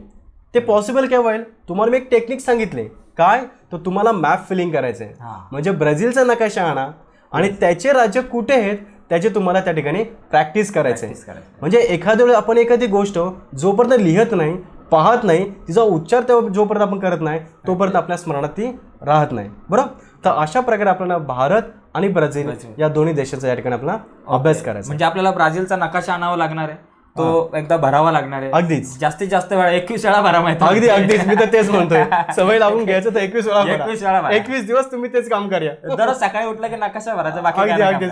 ते पॉसिबल केव्हा होईल तुम्हाला मी एक टेक्निक सांगितले काय तर तुम्हाला मॅप फिलिंग करायचं आहे. म्हणजे ब्राझीलचा नकाशा आणा आणि त्याचे राज्य कुठे आहेत त्याचे तुम्हाला त्या ठिकाणी प्रॅक्टिस करायचं आहे. म्हणजे एखाद्या वेळेस आपण एखादी गोष्ट जोपर्यंत लिहित नाही पाहत नाही तिचा उच्चार जोपर्यंत आपण करत नाही तोपर्यंत आपल्या स्मरणात ती राहत नाही. बरोबर. तर अशा प्रकारे आपल्याला भारत आणि ब्राझील या दोन्ही देशाचा या ठिकाणी आपला अभ्यास करायचा. म्हणजे आपल्याला ब्राझीलचा नकाशा आणावा लागणार आहे तो एकदा भरावा लागणार आहे. अगदीच जास्तीत जास्त वेळा 21 वेळा भरा माहिती. अगदीच मी तर तेच म्हणतोय सवय लावून घ्यायचं तर 21 वेळा 21 दिवस तुम्ही तेच काम करूया. दररोज सकाळी उठलं की नकाशा भरायचा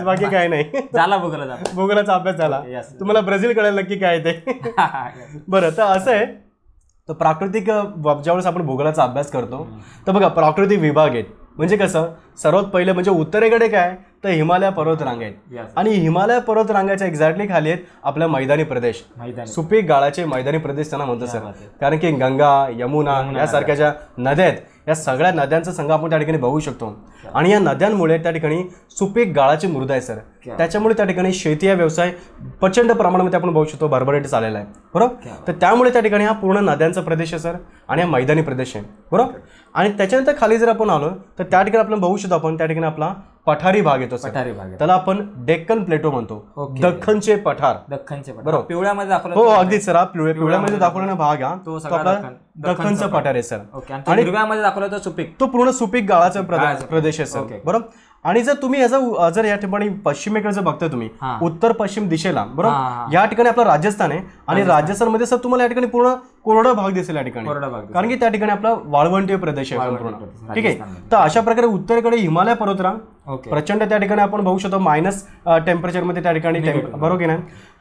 बाकी काय नाही. झाला भूगोलाचा अभ्यास झाला. तुम्हाला ब्राझील कळेल नक्की काय ते. बरं तर असं आहे तर प्राकृतिक ज्यावेळेस आपण भूगोलाचा अभ्यास करतो तर बघा प्राकृतिक विभाग आहेत म्हणजे कसं सर्वात पहिले म्हणजे उत्तरेकडे काय तर हिमालय पर्वतरांग आहेत आणि हिमालय पर्वतरांगाच्या एक्झॅक्टली खाली आहेत आपल्या मैदानी प्रदेश सुपीक गाळाचे मैदानी प्रदेश त्यांना म्हणतो सर. कारण की गंगा यमुना यासारख्या ज्या नद्या आहेत या सगळ्या नद्यांचा संघ आपण त्या ठिकाणी बघू शकतो आणि या नद्यांमुळे त्या ठिकाणी सुपीक गाळाची मृदा आहे सर. त्याच्यामुळे त्या ठिकाणी शेती हा व्यवसाय प्रचंड प्रमाणामध्ये आपण बघू शकतो भरभराट चाललेला आहे. बरोबर. तर त्यामुळे त्या ठिकाणी हा पूर्ण नद्यांचा प्रदेश आहे सर आणि हा मैदानी प्रदेश आहे. बरोबर. आणि त्याच्यानंतर खाली जर आपण आलो तर त्या ठिकाणी आपण बघू शकतो आपण त्या ठिकाणी आपला पठारी भाग येतो. त्याला आपण डेक्कन प्लेटो म्हणतो. दख्खनचे पठार. बरोबर. पिवळ्यामध्ये दाखवलं हो अगदीच सर. पिवळ्यामध्ये दाखवलेला भाग हा तो आपला दख्खनचा पठार आहे सर. आणि हिरव्यामध्ये दाखवलं तो सुपीक तो पूर्ण सुपीक गाळाचा प्रदेश आहे सर. बरोबर. आणि जर तुम्ही याचा जर या ठिकाणी पश्चिमेकडे जर बघताय तुम्ही हा. उत्तर पश्चिम दिशेला हा, बरोबर या ठिकाणी आपलं राजस्थान आहे आणि राजस्थानमध्ये सर तुम्हाला या ठिकाणी पूर्ण कोरडा भाग दिसेल या ठिकाणी कोरडा भाग दिसेल. कारण की त्या ठिकाणी आपला वाळवंटीय प्रदेश आहे वाळवंटीय संपूर्ण प्रदेश, ठीक आहे. राजस्थानमध्ये. तर अशा प्रकारे उत्तरेकडे हिमालय पर्वतरांग ओके. प्रचंड त्या ठिकाणी आपण बघू शकतो मायनस टेम्परेचरमध्ये त्या ठिकाणी बरोबर की नाही.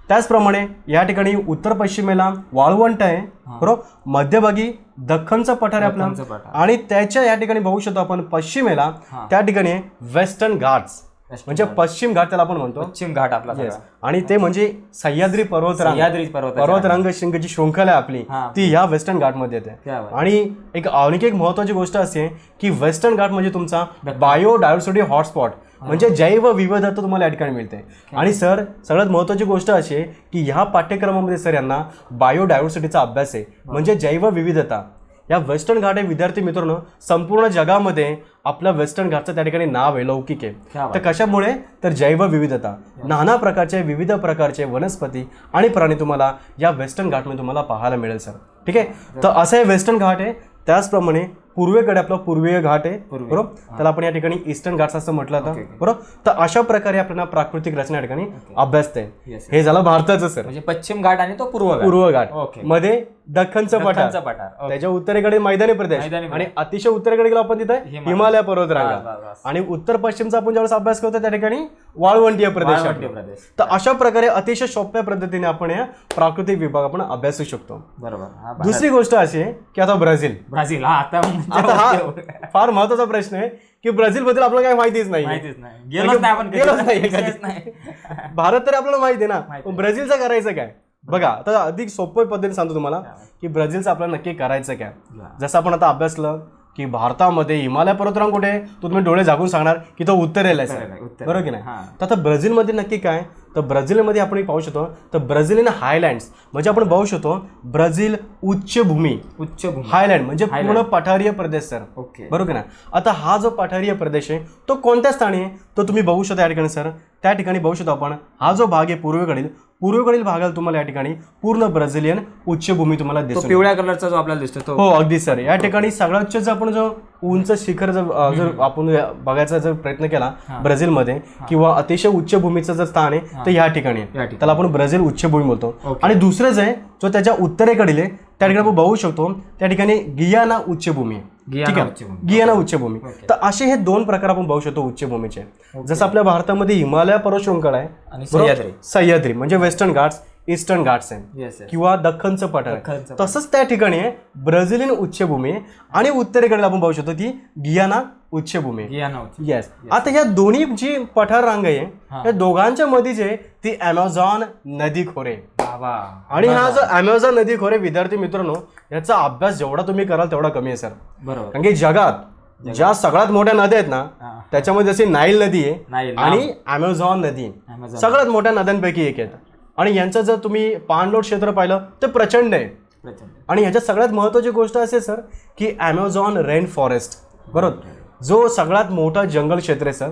त्याचप्रमाणे या ठिकाणी उत्तर पश्चिमेला वाळवंट आहे बरोबर, मध्यभागी दख्खनचा पठार आहे दख्खनचं आपला पठार. आणि त्याच्या या ठिकाणी बघू शकतो आपण पश्चिमेला त्या ठिकाणी वेस्टर्न घाट्स म्हणजे पश्चिम घाट त्याला आपण म्हणतो. पश्चिम घाट आपला Yes. आणि ते म्हणजे सह्याद्री पर्वतरांग सह्याद्री पर्वतरांग शृंगची शृंखला आहे आपली हा. ती ह्या वेस्टर्न घाटमध्ये येते. क्या बात. आणि आणखी एक महत्वाची गोष्ट अशी आहे की वेस्टर्न घाट म्हणजे तुमचा बायोडायव्हर्सिटी हॉटस्पॉट म्हणजे जैवविविधता तुम्हाला या ठिकाणी मिळते. आणि सर सगळ्यात महत्वाची गोष्ट अशी आहे की ह्या पाठ्यक्रमामध्ये सर यांना बायोडायव्हर्सिटीचा अभ्यास आहे म्हणजे जैवविविधता. या वेस्टर्न घाट हे विद्यार्थी मित्रांनो संपूर्ण जगामध्ये आपल्या वेस्टर्न घाटचं त्या ठिकाणी नाव आहे, लौकिक आहे. तर कशामुळे तर जैवविविधता नाना प्रकारचे विविध प्रकारचे वनस्पती आणि प्राणी तुम्हाला या वेस्टर्न घाटमध्ये तुम्हाला पाहायला मिळेल सर. ठीक आहे. तर असं हे वेस्टर्न घाट आहे. त्याचप्रमाणे पूर्वेकडे आपला पूर्वीय घाट आहे बरोबर, त्याला आपण या ठिकाणी ईस्टर्न घाट्स असं म्हटलं जातं बरोबर. तर अशा प्रकारे आपल्याला प्राकृतिक रचना या ठिकाणी अभ्यासते. हे झालं भारताचं सर म्हणजे पश्चिम घाट आणि तो पूर्व घाट ओके. मध्ये दख्खनचं पठार पठार त्याच्या उत्तरेकडे मैदानी प्रदेश आणि अतिशय उत्तरेकडे गेलो आपण तिथे हिमालय पर्वतरांगा आणि उत्तर पश्चिमचा आपण ज्यावेळेस अभ्यास करतो त्या ठिकाणी वाळवंटीय प्रदेश. तर अशा प्रकारे अतिशय सोप्या पद्धतीने आपण या प्राकृतिक विभाग आपण अभ्यासू शकतो. बरोबर. दुसरी गोष्ट अशी आहे की आता ब्राझील आता हा फार महत्वाचा प्रश्न आहे की ब्राझील बद्दल आपल्याला काही माहितीच नाही. गेलोच नाही. भारत तरी आपल्याला माहिती आहे ना, पण ब्राझीलचं करायचं काय बघा. आता अधिक सोप्या पद्धतीने सांगतो तुम्हाला की ब्राझीलचं आपल्याला नक्की करायचं काय. जसं आपण आता अभ्यासलं की भारतामध्ये हिमालय पर्वतरांग कुठे आहे तो तुम्ही डोळे झाकून सांगणार की तो उत्तरेला आहे बरोबर की नाही. तर आता ब्राझीलमध्ये नक्की काय तर ब्राझीलमध्ये आपण पाहू शकतो तर ब्राझीलियन हायलँड्स म्हणजे आपण पाहू शकतो ब्राझील उच्चभूमी हायलँड म्हणजे पूर्ण पठारीय प्रदेश सर. ओके. बरोबर की नाही. आता हा जो पठारीय प्रदेश आहे तो कोणत्या स्थानी आहे तो तुम्ही बघू शकता या ठिकाणी सर. त्या ठिकाणी बघू शकतो आपण हा जो भाग आहे पूर्वेकडील भागाला तुम्हाला या ठिकाणी पूर्ण ब्राझिलियन उच्चभूमी तुम्हाला दिसतो. पिवळ्या कलरचा जो आपल्याला दिसतो तो हो अगदी सर. या ठिकाणी सगळ्यात उच्च आपण जो उंच शिखर जर आपण बघायचा जर प्रयत्न केला ब्राझीलमध्ये किंवा अतिशय उच्चभूमीचं जर स्थान आहे तर या ठिकाणी त्याला आपण ब्राझील उच्चभूमी बोलतो. आणि दुसरंच आहे जो त्याच्या उत्तरेकडील आहे त्या ठिकाणी आपण बघू शकतो त्या ठिकाणी गियाना उच्चभूमी आहे. ठीक आहे, गियाना उच्चभूमी. तर असे हे दोन प्रकार आपण बघू शकतो उच्चभूमीचे. जसं आपल्या भारतामध्ये हिमालय पर्वतशृंखला आहे आणि सह्याद्री म्हणजे वेस्टर्न घाट्स ईस्टर्न घाट्स आहे किंवा दख्खनचं पठार आहे. तसंच त्या ठिकाणी आहे ब्राझीलियन उच्चभूमी आणि उत्तरेकडे आपण बघू शकतो ती गियाना उच्चभूमी. येस. आता या दोन्ही जी पठार रांग आहे या दोघांच्या मध्ये जे ती अमेझॉन नदी खोरे आणि हा जो अमेझॉन नदी खोरे विद्यार्थी मित्रांनो याचा अभ्यास जेवढा तुम्ही कराल तेवढा कमी आहे सर. बरोबर. कारण की जगात ज्या सगळ्यात मोठ्या नद्या आहेत ना त्याच्यामध्ये जशी नाईल नदी आहे आणि अमेझॉन नदी सगळ्यात मोठ्या नद्यांपैकी एक आहेत. आणि यांचं जर तुम्ही पाणलोट क्षेत्र पाहिलं तर प्रचंड आहे. आणि ह्याच्यात सगळ्यात महत्त्वाची गोष्ट असे सर की अमेझॉन रेन फॉरेस्ट बरोबर जो सगळ्यात मोठा जंगल क्षेत्र आहे सर.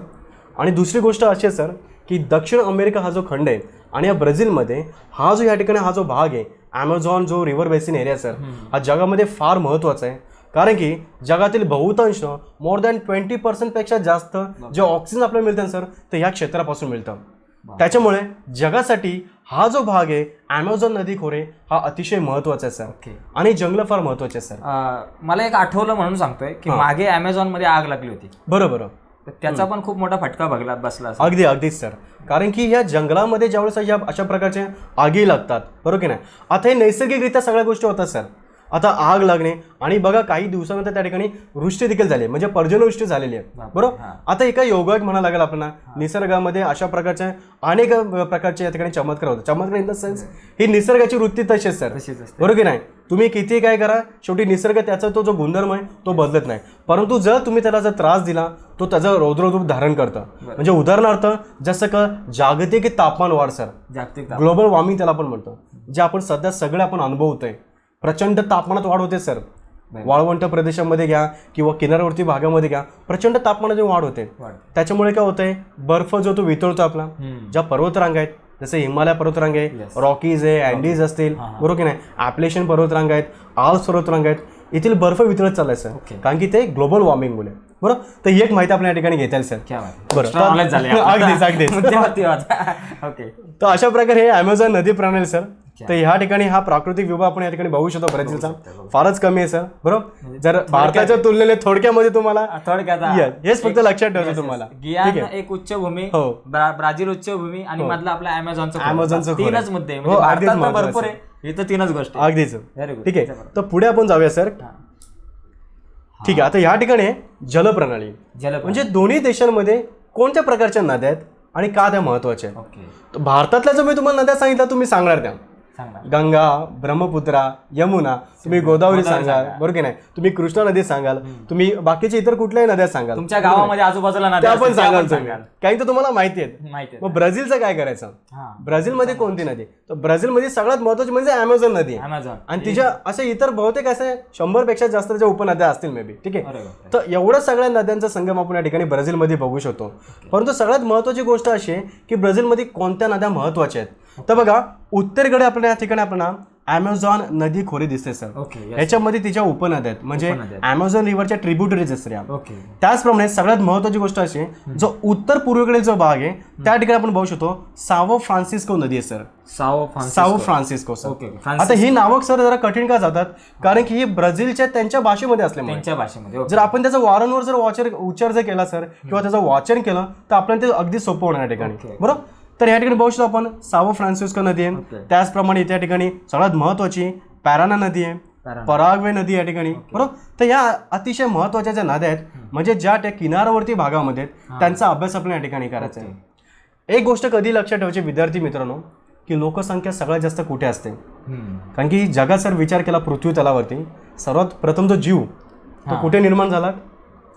आणि दुसरी गोष्ट अशी आहे सर की दक्षिण अमेरिका हा जो खंड आहे आणि या ब्राझीलमध्ये हा जो या ठिकाणी हा जो भाग आहे अमेझॉन जो रिव्हर बेसिन एरिया सर हा जगामध्ये फार महत्त्वाचा आहे. कारण की जगातील बहुतांश मोर दॅन 20% पेक्षा जास्त जे ऑक्सिजन आपल्याला मिळतं सर तर या क्षेत्रापासून मिळतं. त्याच्यामुळे जगासाठी हा जो भाग आहे अमेझॉन नदी खोरे हा अतिशय महत्वाचा आहे सर. आणि जंगल फार महत्वाचे सर. मला एक आठवलं म्हणून सांगतोय की मागे अमेझॉन मध्ये आग लागली होती. बरोबर. त्याचा पण खूप मोठा फटका बसला. अगदीच सर. कारण की या जंगलामध्ये ज्यावेळेस या अशा प्रकारचे आगी लागतात बरोबर की नाही. आता हे नैसर्गिकरित्या सगळ्या गोष्टी होतात सर. आता आग लागणे आणि बघा काही दिवसानंतर त्या ठिकाणी वृष्टी देखील झाली म्हणजे पर्जन्यवृष्टी झालेली आहे बरोबर. आता एका योगायोग म्हणायला लागेल आपल्याला निसर्गामध्ये अशा प्रकारचे अनेक प्रकारचे या ठिकाणी चमत्कार होतात. चमत्कार इन द सेन्स ही निसर्गाची वृत्ती तशीच सर बरोबर की नाही. तुम्ही किती काय करा शेवटी निसर्ग त्याचा तो जो गुणधर्म आहे तो बदलत नाही. परंतु जर तुम्ही त्याला जर त्रास दिला तो त्याचं रौद्ररूप धारण करतं. म्हणजे उदाहरणार्थ जसं का जागतिक तापमान वाढ सर ग्लोबल वॉर्मिंग त्याला आपण म्हणतो जे आपण सध्या सगळे आपण अनुभवतोय. प्रचंड तापमानात वाढ होते सर. वाळवंट प्रदेशामध्ये घ्या किंवा किनारवर्ती भागामध्ये घ्या प्रचंड तापमानाची वाढ होते. त्याच्यामुळे काय होतंय बर्फ जो तो वितळतो आपला. ज्या पर्वतरांग आहेत जसे हिमालय पर्वतरांग आहे रॉकीज आहे अँडीज असतील बरोबर की नाही ॲपलेशियन पर्वतरांग आहेत आल्प्स पर्वतरांग आहेत येथील बर्फ वितळत चाललाय सर. कारण की ते ग्लोबल वॉर्मिंगमुळे बरोबर. तर ही एक माहिती आपण या ठिकाणी घेता येईल सर. क्या बात. बरं Extra knowledge झाले अगदीच अगदीच. मुद्द्यावरती होता. ओके. तर अशा प्रकारे हे ॲमेझॉन नदी प्रणाली सर. तर ह्या ठिकाणी हा प्राकृतिक विभाग आपण या ठिकाणी बघू शकतो ब्राझीलचा फारच कमी आहे सर. बरोबर. जर भारताच्या तुलनेने थोडक्यामध्ये तुम्हाला थोडक्यात हेच फक्त लक्षात ठेवायचं तुम्हाला. गियाना एक उच्चभूमी, हो. ब्राझील उच्चभूमी आणि मधला आपला अमेझॉनचा Amazonचं खोरं. तीनच मुद्दे आहे. हो, म्हणजे अगदीच भारतात तर महत्त्वाचं. भरपूर आहे, इथं तीनच गोष्टी. अगदीच. Very good. ठीक आहे. तर पुढे आपण जाऊया सर. ठीक आहे. आता या ठिकाणी जलप्रणाली म्हणजे दोन्ही देशांमध्ये कोणत्या प्रकारच्या नद्या आहेत आणि का त्या महत्वाच्या आहेत. ओके. तर भारतातल्या जो मी तुम्हाला नद्या सांगितल्या तुम्ही सांगणार त्या सांगा. गंगा, ब्रह्मपुत्रा, यमुना, तुम्ही गोदावरी सांगाल बरोबर की नाही, तुम्ही कृष्णा नदी सांगाल, तुम्ही बाकीच्या इतर कुठल्याही नद्या सांगाल, तुमच्या गावामध्ये आजूबाजूला नद्या त्या पण असतील, त्या सांगाल पण तुम्ही. काही तर तुम्हाला माहिती आहेत. माहिती आहे. मग ब्राझीलचं काय करायचं. हा. ब्राझीलमध्ये कोणती नदी. तर ब्राझीलमध्ये सगळ्यात महत्वाची म्हणजे अमेझॉन नदी आहे. अमेझॉन आणि तिच्या असे इतर बहुतेक असे 100 पेक्षा जास्त त्याच्या उपनद्या असतील मे बी. ठीक आहे. अरे बापरे. तर एवढ्या सगळ्या नद्यांचा संगम आपण या ठिकाणी ब्राझीलमध्ये बघू शकतो. परंतु सगळ्यात महत्वाची गोष्ट अशी आहे की ब्राझीलमध्ये कोणत्या नद्या महत्वाच्या आहेत. तर बघा उत्तरेकडे आपल्या या ठिकाणी आपल्याला अमेझॉन नदी खोरी दिसते सर. ओके. याच्यामध्ये तिच्या उपनद्या आहेत म्हणजे अमेझॉन रिव्हरच्या ट्रिब्युटरीज असतात. ओके. त्याचप्रमाणे सगळ्यात महत्वाची गोष्ट अशी आहे जो उत्तर पूर्वेकडील जो भाग आहे त्या ठिकाणी आपण बघू शकतो सावो फ्रान्सिस्को नदी आहे सर. सावो फ्रान्सिस्को सर. ओके. आता ही नावं सर जरा कठीण का जातात कारण की ही ब्राझीलच्या त्यांच्या भाषेमध्ये असल्यामुळे त्यांच्या भाषेमध्ये. जर आपण त्याचा वारंवार जर उच्चार जर केला सर किंवा त्याचं वाचन केलं तर आपल्याला ते अगदी सोपं होणार या ठिकाणी. बरोबर. तर या ठिकाणी बघू शकतो आपण सावो फ्रान्सिस्को नदी आहे. त्याचप्रमाणे त्या ठिकाणी सगळ्यात महत्वाची पॅराना नदी आहे, पराग्वे नदी या ठिकाणी. बरोबर. तर या अतिशय महत्वाच्या ज्या नद्या आहेत म्हणजे ज्या त्या किनारवर्ती भागामध्ये त्यांचा अभ्यास आपण या ठिकाणी करायचा आहे. एक गोष्ट कधी लक्षात ठेवायची विद्यार्थी मित्रांनो की लोकसंख्या सगळ्यात जास्त कुठे असते. कारण की जगात सर विचार केला पृथ्वी तलावरती सर्वात प्रथम जो जीव तो कुठे निर्माण झाला.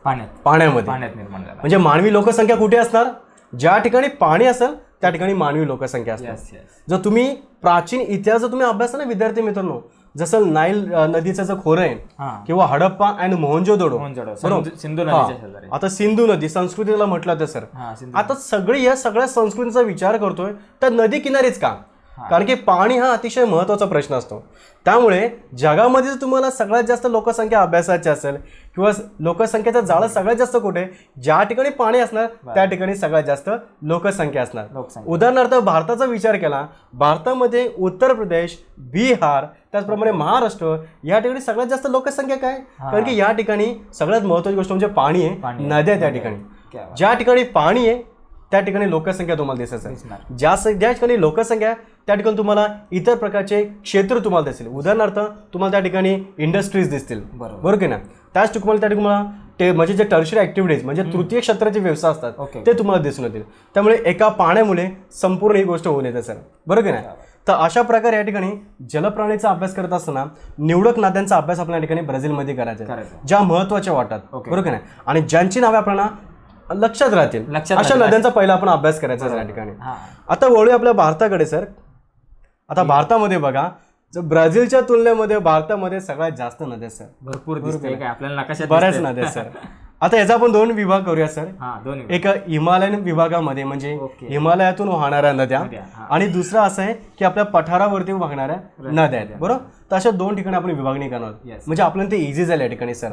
पाण्यामध्ये निर्माण झाला. म्हणजे मानवी लोकसंख्या कुठे असणार. ज्या ठिकाणी पाणी असेल त्या ठिकाणी मानवी लोकसंख्या असते. जर तुम्ही प्राचीन इतिहास तुम्ही अभ्यास ना विद्यार्थी मित्रांनो जसं नाईल नदीचं जो खोरं आहे किंवा हडप्पा अँड मोहनजोदडो सिंधू नदीच्या आता सिंधू नदी संस्कृतीला म्हटलं तर सर आता सगळी या सगळ्या संस्कृतीचा विचार करतोय तर नदी किनारीच का. कारण की पाणी हा अतिशय महत्त्वाचा प्रश्न असतो. त्यामुळे जगामध्ये तुम्हाला सगळ्यात जास्त लोकसंख्या अभ्यासाची असेल किंवा लोकसंख्येचं जाळं सगळ्यात जास्त कुठे ज्या ठिकाणी पाणी असणार त्या ठिकाणी सगळ्यात जास्त लोकसंख्या असणार. उदाहरणार्थ भारताचा विचार केला भारतामध्ये उत्तर प्रदेश, बिहार त्याचप्रमाणे महाराष्ट्र या ठिकाणी सगळ्यात जास्त लोकसंख्या काय कारण की या ठिकाणी सगळ्यात महत्त्वाची गोष्ट म्हणजे पाणी आहे, नद्या त्या ठिकाणी. ज्या ठिकाणी पाणी आहे त्या ठिकाणी लोकसंख्या तुम्हाला दिसत आहे. ज्या ठिकाणी लोकसंख्या त्या ठिकाणी तुम्हाला इतर प्रकारचे क्षेत्र तुम्हाला दिसतील. उदाहरणार्थ तुम्हाला त्या ठिकाणी इंडस्ट्रीज दिसतील बरोबर की ना. त्याच ठिकाणी त्या ठिकाणी म्हणजे जे टर्शरी ऍक्टिव्हिटीज म्हणजे तृतीय क्षेत्राचे व्यवसाय असतात ते तुम्हाला दिसून येतील. त्यामुळे एका पाण्यामुळे संपूर्ण ही गोष्ट होऊन येते सर बरोबर की नाही. तर अशा प्रकारे या ठिकाणी जलप्राणीचा अभ्यास करत असताना निवडक नद्यांचा अभ्यास आपल्या या ठिकाणी ब्राझीलमध्ये करायचा आहे ज्या महत्वाच्या वाटतात बरोबर की नाही आणि ज्यांची नावे आपल्याला लक्षात राहतील अशा नद्यांचा पहिला आपण अभ्यास करायचा या ठिकाणी. आता वळूया आपल्या भारताकडे सर. आता भारतामध्ये बघा ब्राझीलच्या तुलनेमध्ये भारतामध्ये सगळ्यात जास्त नद्या सर भरपूर आपल्याला बऱ्याच नद्या सर. आता याचा आपण दोन विभाग करूया सर. एक हिमालयन विभागामध्ये म्हणजे हिमालयातून वाहणाऱ्या नद्या आणि दुसरा असं आहे की आपल्या पठारावरती वाहणाऱ्या नद्या आहेत बरोबर. तर अशा दोन ठिकाणी आपण विभागणी करणार म्हणजे आपल्याला ते इझी झालं या ठिकाणी सर.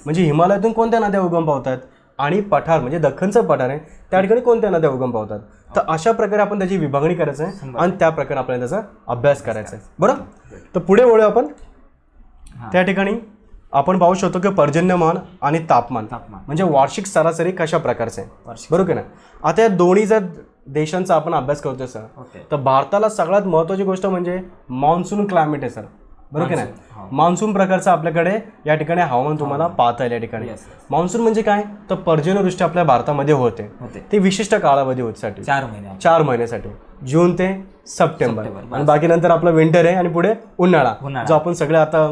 म्हणजे हिमालयातून कोणत्या नद्या उगम पावतात आणि पठार म्हणजे दख्खनचं पठार आहे त्या ठिकाणी कोणत्या नद्या उगम पावतात. तर अशा प्रकारे आपण त्याची विभागणी करायचं आहे आणि त्या प्रकारे आपल्याला त्याचा अभ्यास करायचा आहे बरोबर. तर पुढे वळूया आपण. त्या ठिकाणी आपण पाहू शकतो की पर्जन्यमान आणि तापमान म्हणजे वार्षिक सरासरी कशा प्रकारचे आहे बरोबर ना. आता या दोन्ही जर देशांचा आपण अभ्यास करतोय सर तर भारताला सगळ्यात महत्त्वाची गोष्ट म्हणजे मान्सून क्लायमेट आहे सर बरोबर की नाही. मान्सून प्रकारचं आपल्याकडे या ठिकाणी हवामान तुम्हाला पाहता येईल या ठिकाणी. मान्सून म्हणजे काय तर पर्जन्यवृष्टी आपल्या भारतामध्ये होते ते विशिष्ट कालावधी होतीसाठी 4 महिन्यासाठी जून ते सप्टेंबर आणि बाकी नंतर आपलं विंटर आहे आणि पुढे उन्हाळा जो आपण सगळे आता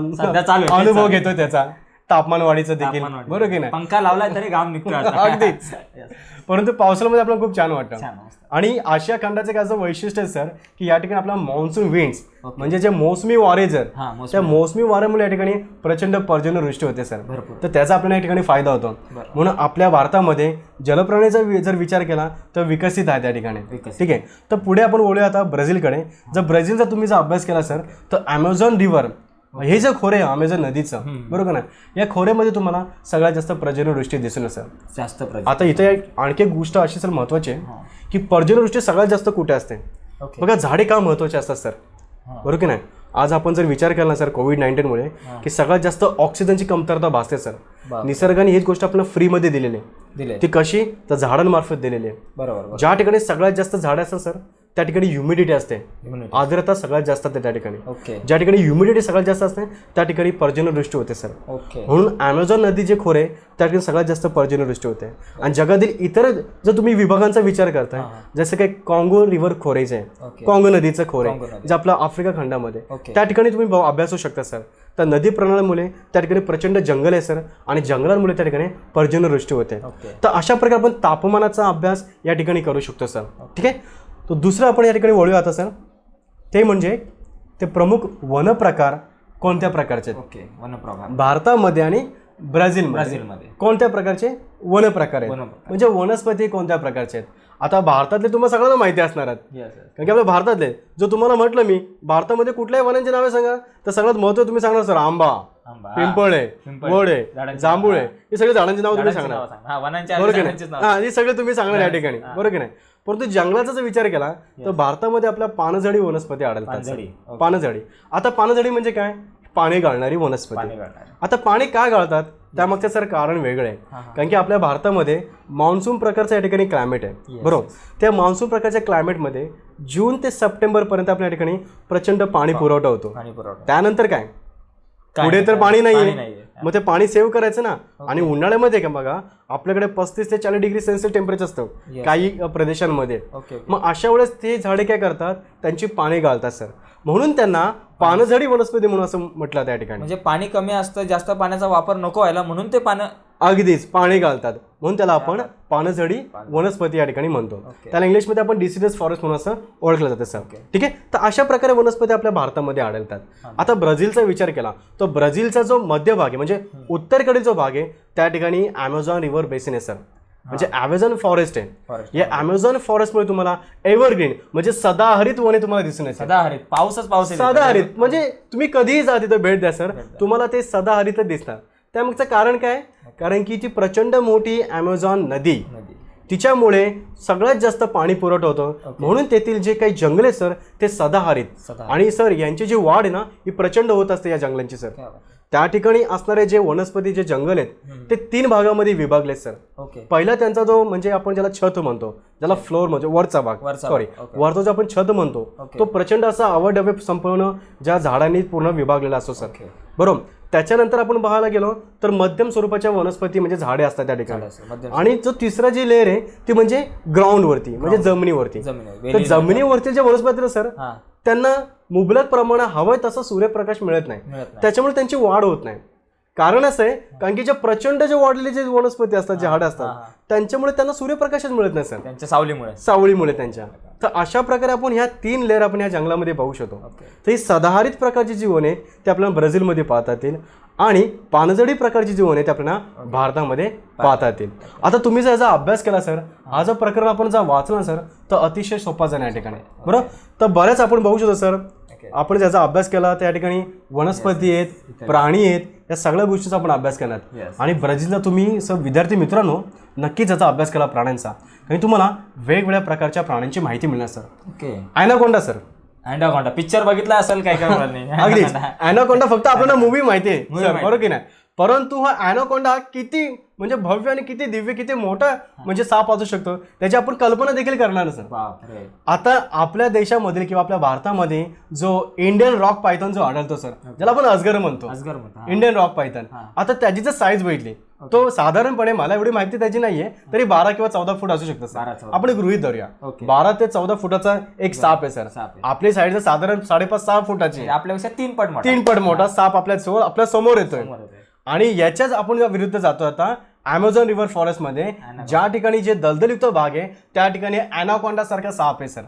अनुभव घेतो त्याचा तापमान वाढीचं देखील बरोबर की नाही. पंखा लावलाय तरी घाम निघतो अगदीच. परंतु पावसाळ्यामध्ये आपल्याला खूप छान वाटतं. आणि आशिया खंडाचं काय असं वैशिष्ट्य आहे सर की या ठिकाणी आपला मॉन्सून विंड्स म्हणजे जे मोसमी वारे जर त्या मोसमी वाऱ्यामुळे या ठिकाणी प्रचंड पर्जन्यवृष्टी होते सर. तर त्याचा आपल्याला या ठिकाणी फायदा होतो. म्हणून आपल्या भारतामध्ये जलप्राणीचा जर विचार केला तर विकसित आहे त्या ठिकाणी. ठीक आहे. तर पुढे आपण बोलूया आता ब्राझीलकडे. जर ब्राझीलचा तुम्ही जर अभ्यास केला सर तर अमेझॉन रिव्हर हे जे खोरे आहे अमेझॉन नदीचं, बरोबर ना, या खोऱ्यामध्ये तुम्हाला सगळ्यात जास्त पर्जन्यवृष्टी दिसून येईल सर. जास्त आता इथे आणखी एक गोष्ट अशी सर महत्वाची आहे की पर्जन्यवृष्टी सगळ्यात जास्त कुठे असते बघा, झाडे का महत्वाचे असतात सर, बरोबर की नाही. आज आपण जर विचार केला ना सर कोविड-19 की सगळ्यात जास्त ऑक्सिजनची कमतरता भासते सर. निसर्गाने हीच गोष्ट आपल्याला फ्रीमध्ये दिलेली आहे. ती कशी, तर झाडांमार्फत दिलेली आहे. बरोबर. ज्या ठिकाणी सगळ्यात जास्त झाडे असतात सर त्या ठिकाणी ह्युमिडिटी असते, आर्द्रता सगळ्यात जास्त असते त्या ठिकाणी. ज्या ठिकाणी ह्युमिडिटी सगळ्यात जास्त असते त्या ठिकाणी पर्जन्यवृष्टी होते सर. म्हणून अमेझॉन नदी जे खोरे त्या ठिकाणी सगळ्यात जास्त पर्जन्यवृष्टी होते. आणि जगातील इतर जर तुम्ही विभागांचा विचार करताय, जसं काही काँगो रिव्हर खोरेचे आहे, काँगो नदीचं खोरे जे आपलं आफ्रिका खंडामध्ये, त्या ठिकाणी तुम्ही अभ्यासू शकता सर. तर नदी प्रणालीमुळे त्या ठिकाणी प्रचंड जंगल आहे सर आणि जंगलांमुळे त्या ठिकाणी पर्जन्यवृष्टी होते. तर अशा प्रकारे आपण तापमानाचा अभ्यास या ठिकाणी करू शकतो सर. ठीक आहे. तो दुसरं आपण या ठिकाणी वळूया आता सर, ते म्हणजे ते प्रमुख वन प्रकार कोणत्या प्रकारचे आहेत भारतामध्ये आणि ब्राझीलमध्ये कोणत्या प्रकारचे वन प्रकार आहेत, म्हणजे वनस्पती कोणत्या प्रकारचे आहेत. आता भारतातले तुम्हाला सगळ्यांना माहिती असणार आहेत, कारण की आपल्या भारतातले जो तुम्हाला म्हटलं मी भारतामध्ये कुठल्याही वनांची नावे सांगा तर सगळ्यात महत्त्व तुम्ही सांगणार सर आंबा, पिंपळे, वडे, जांभुळे, हे सगळे झाडांची नाव तुम्ही सांगणार, बरोबर की नाही. हा, हे सगळे तुम्ही सांगणार या ठिकाणी, बरोबर की नाही. परंतु जंगलाचा जर विचार केला तर भारतामध्ये आपल्या पानझडी वनस्पती आढळतात. पानझडी, आता पानझडी म्हणजे काय, पाणी गाळणारी वनस्पती. आता पाणी का गाळतात त्यामागचं सर कारण वेगळं आहे, कारण की आपल्या भारतामध्ये मान्सून प्रकारचं या ठिकाणी क्लायमेट आहे, बरोबर. त्या मान्सून प्रकारच्या क्लायमेटमध्ये जून ते सप्टेंबर पर्यंत आपल्या ठिकाणी प्रचंड पाणी पुरवठा होतो. त्यानंतर काय, पुढे तर पाणी नाहीये, मग ते पाणी सेव्ह करायचं ना. आणि उन्हाळ्यामध्ये का बघा आपल्याकडे 35 ते 40 डिग्री सेल्सिअस टेम्परेचर असतं काही प्रदेशांमध्ये. मग अशा वेळेस ते झाडे काय करतात, त्यांची पाणी गाळतात सर. म्हणून त्यांना पानझडी वनस्पती म्हणून असं म्हटलं त्या ठिकाणी. म्हणजे पाणी कमी असतं, जास्त पाण्याचा वापर नको व्हायला म्हणून ते अगदीच पाणी घालतात, म्हणून त्याला आपण पानझडी वनस्पती या ठिकाणी म्हणतो. त्याला इंग्लिशमध्ये आपण डिसिडस फॉरेस्ट म्हणून असं ओळखलं जातं सर. ठीक आहे. तर अशा प्रकारे वनस्पती आपल्या भारतामध्ये आढळतात. आता ब्राझीलचा विचार केला तर ब्राझीलचा जो मध्य भाग आहे म्हणजे उत्तरेकडील जो भाग आहे त्या ठिकाणी अमेझॉन रिव्हर बेसिन आहे सर, म्हणजे अमेझॉन फॉरेस्ट आहे. या अमेझॉन फॉरेस्टमुळे तुम्हाला एव्हरग्रीन म्हणजे सदाहरित वने तुम्हाला दिसून येते. सदाहरित, पाऊस सदाहरित म्हणजे तुम्ही कधीही जा तिथं भेट द्या सर, तुम्हाला ते सदाहरितच दिसणार. त्यामागचं कारण काय, कारण की ती प्रचंड मोठी अमेझॉन नदी, तिच्यामुळे सगळ्यात जास्त पाणी पुरवठा होतो. म्हणून तेथील जे काही जंगले सर ते सदाहरित, आणि सर यांची जी वाढ आहे ना ही प्रचंड होत असते या जंगलांची सर. त्या ठिकाणी असणारे जे वनस्पती जे जंगल आहेत ते 3 भागामध्ये विभागले सर. पहिला त्यांचा जो म्हणजे आपण ज्याला छत म्हणतो, ज्याला फ्लोर म्हणजे वरचा भाग, वरचा जो आपण छत म्हणतो, तो प्रचंड असा अवडवे संपूर्ण ज्या झाडांनी पूर्ण विभागलेला असतो सर, बरोबर. त्याच्यानंतर आपण पाहायला गेलो तर मध्यम स्वरूपाच्या वनस्पती म्हणजे झाडे असतात त्या ठिकाणी. आणि जो तिसरा जी लेअर आहे ती म्हणजे ग्राउंड वरती म्हणजे जमिनीवरती. तर जमिनीवरती जे वनस्पती सर त्यांना मुबलक प्रमाणात हवं तसा सूर्यप्रकाश मिळत नाही, त्याच्यामुळे त्यांची वाढ होत नाही. कारण असं आहे कारण की जे प्रचंड जे वाढलेले जे वनस्पती असतात, झाडं असतात त्यांच्यामुळे त्यांना सूर्यप्रकाशच मिळत नाही सर, त्यांच्या सावलीमुळे त्यांच्या. तर अशा प्रकारे आपण ह्या 3 लेअर आपण या जंगलामध्ये पाहू शकतो. तर ही सदाहरित प्रकारची जी वने ते आपल्याला ब्राझीलमध्ये पाहता येतील आणि पानझडी प्रकारची जी वने ते आपल्याला भारतामध्ये पाहता येतील. आता तुम्ही जर याचा अभ्यास केला सर, हा जो प्रकरण आपण जर वाचला सर तर अतिशय सोपा जाणार या ठिकाणी, बरोबर. तर बऱ्याच आपण बघू शकतो सर, आपण ज्याचा अभ्यास केला त्या ठिकाणी वनस्पती आहेत, प्राणी आहेत, या सगळ्या गोष्टींचा आपण अभ्यास केला. आणि ब्राझीलला तुम्ही विद्यार्थी मित्रांनो नक्कीच याचा अभ्यास केला प्राण्यांचा, कारण तुम्हाला वेगवेगळ्या प्रकारच्या प्राण्यांची माहिती मिळणार sir. Anaconda sir, Anaconda picture बघितला असेल काय नाही. अगदीच ॲनाकोंडा फक्त आपल्याला मूवी माहिती आहे बरोबर की नाही, परंतु हा ॲनाकोंडा किती म्हणजे भव्य आणि किती दिव्य किती मोठा म्हणजे साप असू शकतो त्याची आपण कल्पना देखील करणार सर. आता आपल्या देशामध्ये किंवा आपल्या भारतामध्ये जो इंडियन रॉक पायथन जो आढळतो सर, ज्याला आपण अजगर म्हणतो, इंडियन रॉक पायथन, आता त्याची जर साईज बघितली तो साधारणपणे मला एवढी माहिती त्याची नाहीये तरी 12 किंवा 14 फूट असू शकतो सर. आपण गृहीत धरूया 12 ते 14 फुटाचा एक साप आहे सर. आपली साईज साधारण 5.5-6 फुटाची, आपल्यापेक्षा 3 पट मोठा साप आपल्या समोर येतोय. आणि याच्याच आपण विरुद्ध जातो आता अमेझॉन रिव्हर फॉरेस्ट मध्ये, ज्या ठिकाणी जे दलदलयुक्त भाग आहे त्या ठिकाणी ॲनाकोंडा सारखा साप आहे सर.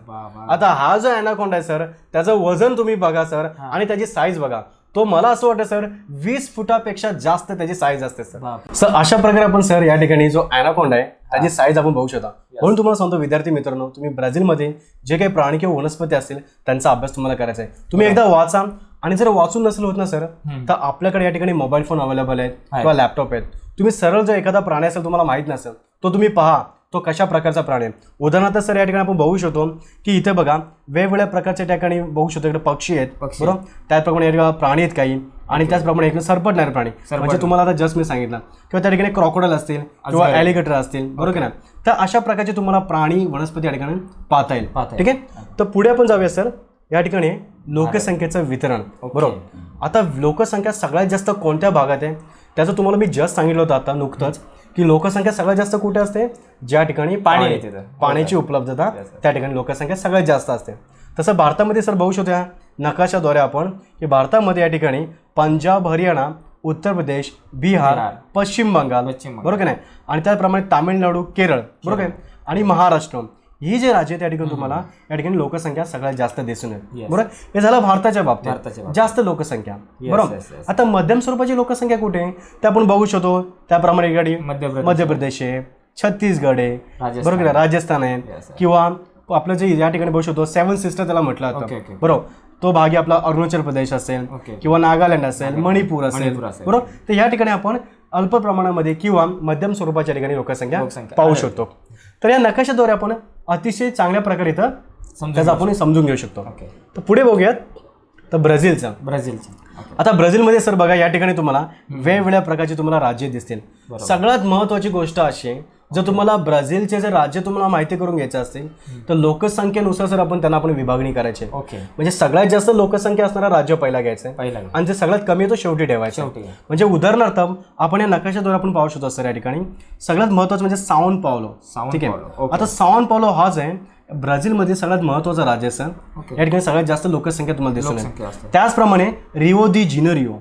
आता हा जो ॲनाकोंडा आहे सर त्याचं वजन तुम्ही बघा सर आणि त्याची साईज बघा, तो मला असं वाटतं सर 20 फुटापेक्षा जास्त त्याची साईज असते सर. सर अशा प्रकारे आपण सर या ठिकाणी जो ॲनाकोंडा आहे त्याची साईज आपण बघू शकता. म्हणून तुम्हाला सांगतो विद्यार्थी मित्रांनो, तुम्ही ब्राझीलमध्ये जे काही प्राणी किंवा वनस्पती असतील त्यांचा अभ्यास तुम्हाला करायचा आहे. तुम्ही एकदा वाचा आणि जर वाचून नसेल होत ना सर, तर आपल्याकडे या ठिकाणी मोबाईल फोन अवेलेबल आहेत किंवा लॅपटॉप आहेत. तुम्ही सरळ जर एखादा प्राणी असेल तुम्हाला माहित नसेल तो तुम्ही पहा तो कशा प्रकारचा प्राणी आहे. उदाहरणार्थ सर या ठिकाणी आपण बघू शकतो की इथे बघा वेगवेगळ्या प्रकारच्या ठिकाणी बघू शकतो. इकडे पक्षी आहेत बरोबर, त्याचप्रमाणे या ठिकाणी प्राणी आहेत काही, आणि त्याचप्रमाणे इकडे सरपटणारे प्राणी म्हणजे तुम्हाला आता जस्ट मी सांगितलं, किंवा त्या ठिकाणी क्रॉकोडाईल असतील किंवा ॲलिगेटर असतील बरोबर की नाही. तर अशा प्रकारचे तुम्हाला प्राणी वनस्पती या ठिकाणी पाहता येईल. ठीक आहे. तर पुढे आपण जाऊया सर. या ठिकाणी लोकसंख्येचं वितरण बरोबर. आता लोकसंख्या सगळ्यात जास्त कोणत्या भागात आहे त्याचं तुम्हाला मी जस्ट सांगितलं होतं आता नुकतंच की लोकसंख्या सगळ्यात जास्त कुठे असते, ज्या ठिकाणी पाण्याची उपलब्धता त्या ठिकाणी लोकसंख्या सगळ्यात जास्त असते. तसं भारतामध्ये सर बघू शकतो या नकाशाद्वारे आपण की भारतामध्ये या ठिकाणी पंजाब, हरियाणा, उत्तर प्रदेश, बिहार, पश्चिम बंगाल बरोबर की नाही, आणि त्याचप्रमाणे तामिळनाडू, केरळ बरोबर आहे, आणि महाराष्ट्र ही जे राज्य त्या ठिकाणी तुम्हाला या ठिकाणी लोकसंख्या सगळ्यात जास्त दिसून येते बरोबर. हे झालं भारताच्या बाबतीत जास्त लोकसंख्या बरोबर. आता मध्यम स्वरूपाची लोकसंख्या कुठे आहे ते आपण बघू शकतो. त्याप्रमाणे इकडे मध्य प्रदेश आहे, छत्तीसगड आहे बरोबर, राजस्थान आहे, किंवा आपलं जे या ठिकाणी बघू शकतो 7 सिस्टर त्याला म्हटलं जातं बरोबर. तो भागी आपला अरुणाचल प्रदेश असेल किंवा नागालँड असेल, मणिपूर असेल बरोबर. तर या ठिकाणी आपण अल्प प्रमाणामध्ये किंवा मध्यम स्वरूपाच्या ठिकाणी लोकसंख्या पाहू शकतो. तर या नकाशाद्वारे आपण अतिशय चांगल्या प्रकारे इथं त्याचं आपण समजून घेऊ शकतो. तर पुढे बघूयात तर ब्राझीलचं. आता ब्राझीलमध्ये सर बघा या ठिकाणी तुम्हाला वेगवेगळ्या प्रकारचे तुम्हाला राज्य दिसतील. सगळ्यात महत्त्वाची गोष्ट अशी आहे, जर तुम्हाला ब्राझीलचे जर राज्य तुम्हाला माहिती करून घ्यायचं असेल तर लोकसंख्येनुसार सर आपण त्यांना आपण विभागणी करायची. म्हणजे सगळ्यात जास्त लोकसंख्या असणारा राज्य पहिला घ्यायचं आणि जे सगळ्यात कमी आहे तो शेवटी ठेवायचा. म्हणजे उदाहरणार्थ आपण या नकाशाद्वारे आपण पाहू शकतो सर या ठिकाणी सगळ्यात महत्त्वाचं म्हणजे साओ पावलो. ठीक आहे. आता साओ पावलो हाच आहे ब्राझीलमध्ये सगळ्यात महत्त्वाचा राज्य सर. या ठिकाणी सगळ्यात जास्त लोकसंख्या तुम्हाला दिसून येते. त्याचप्रमाणे रिओ दी जिनोरिओ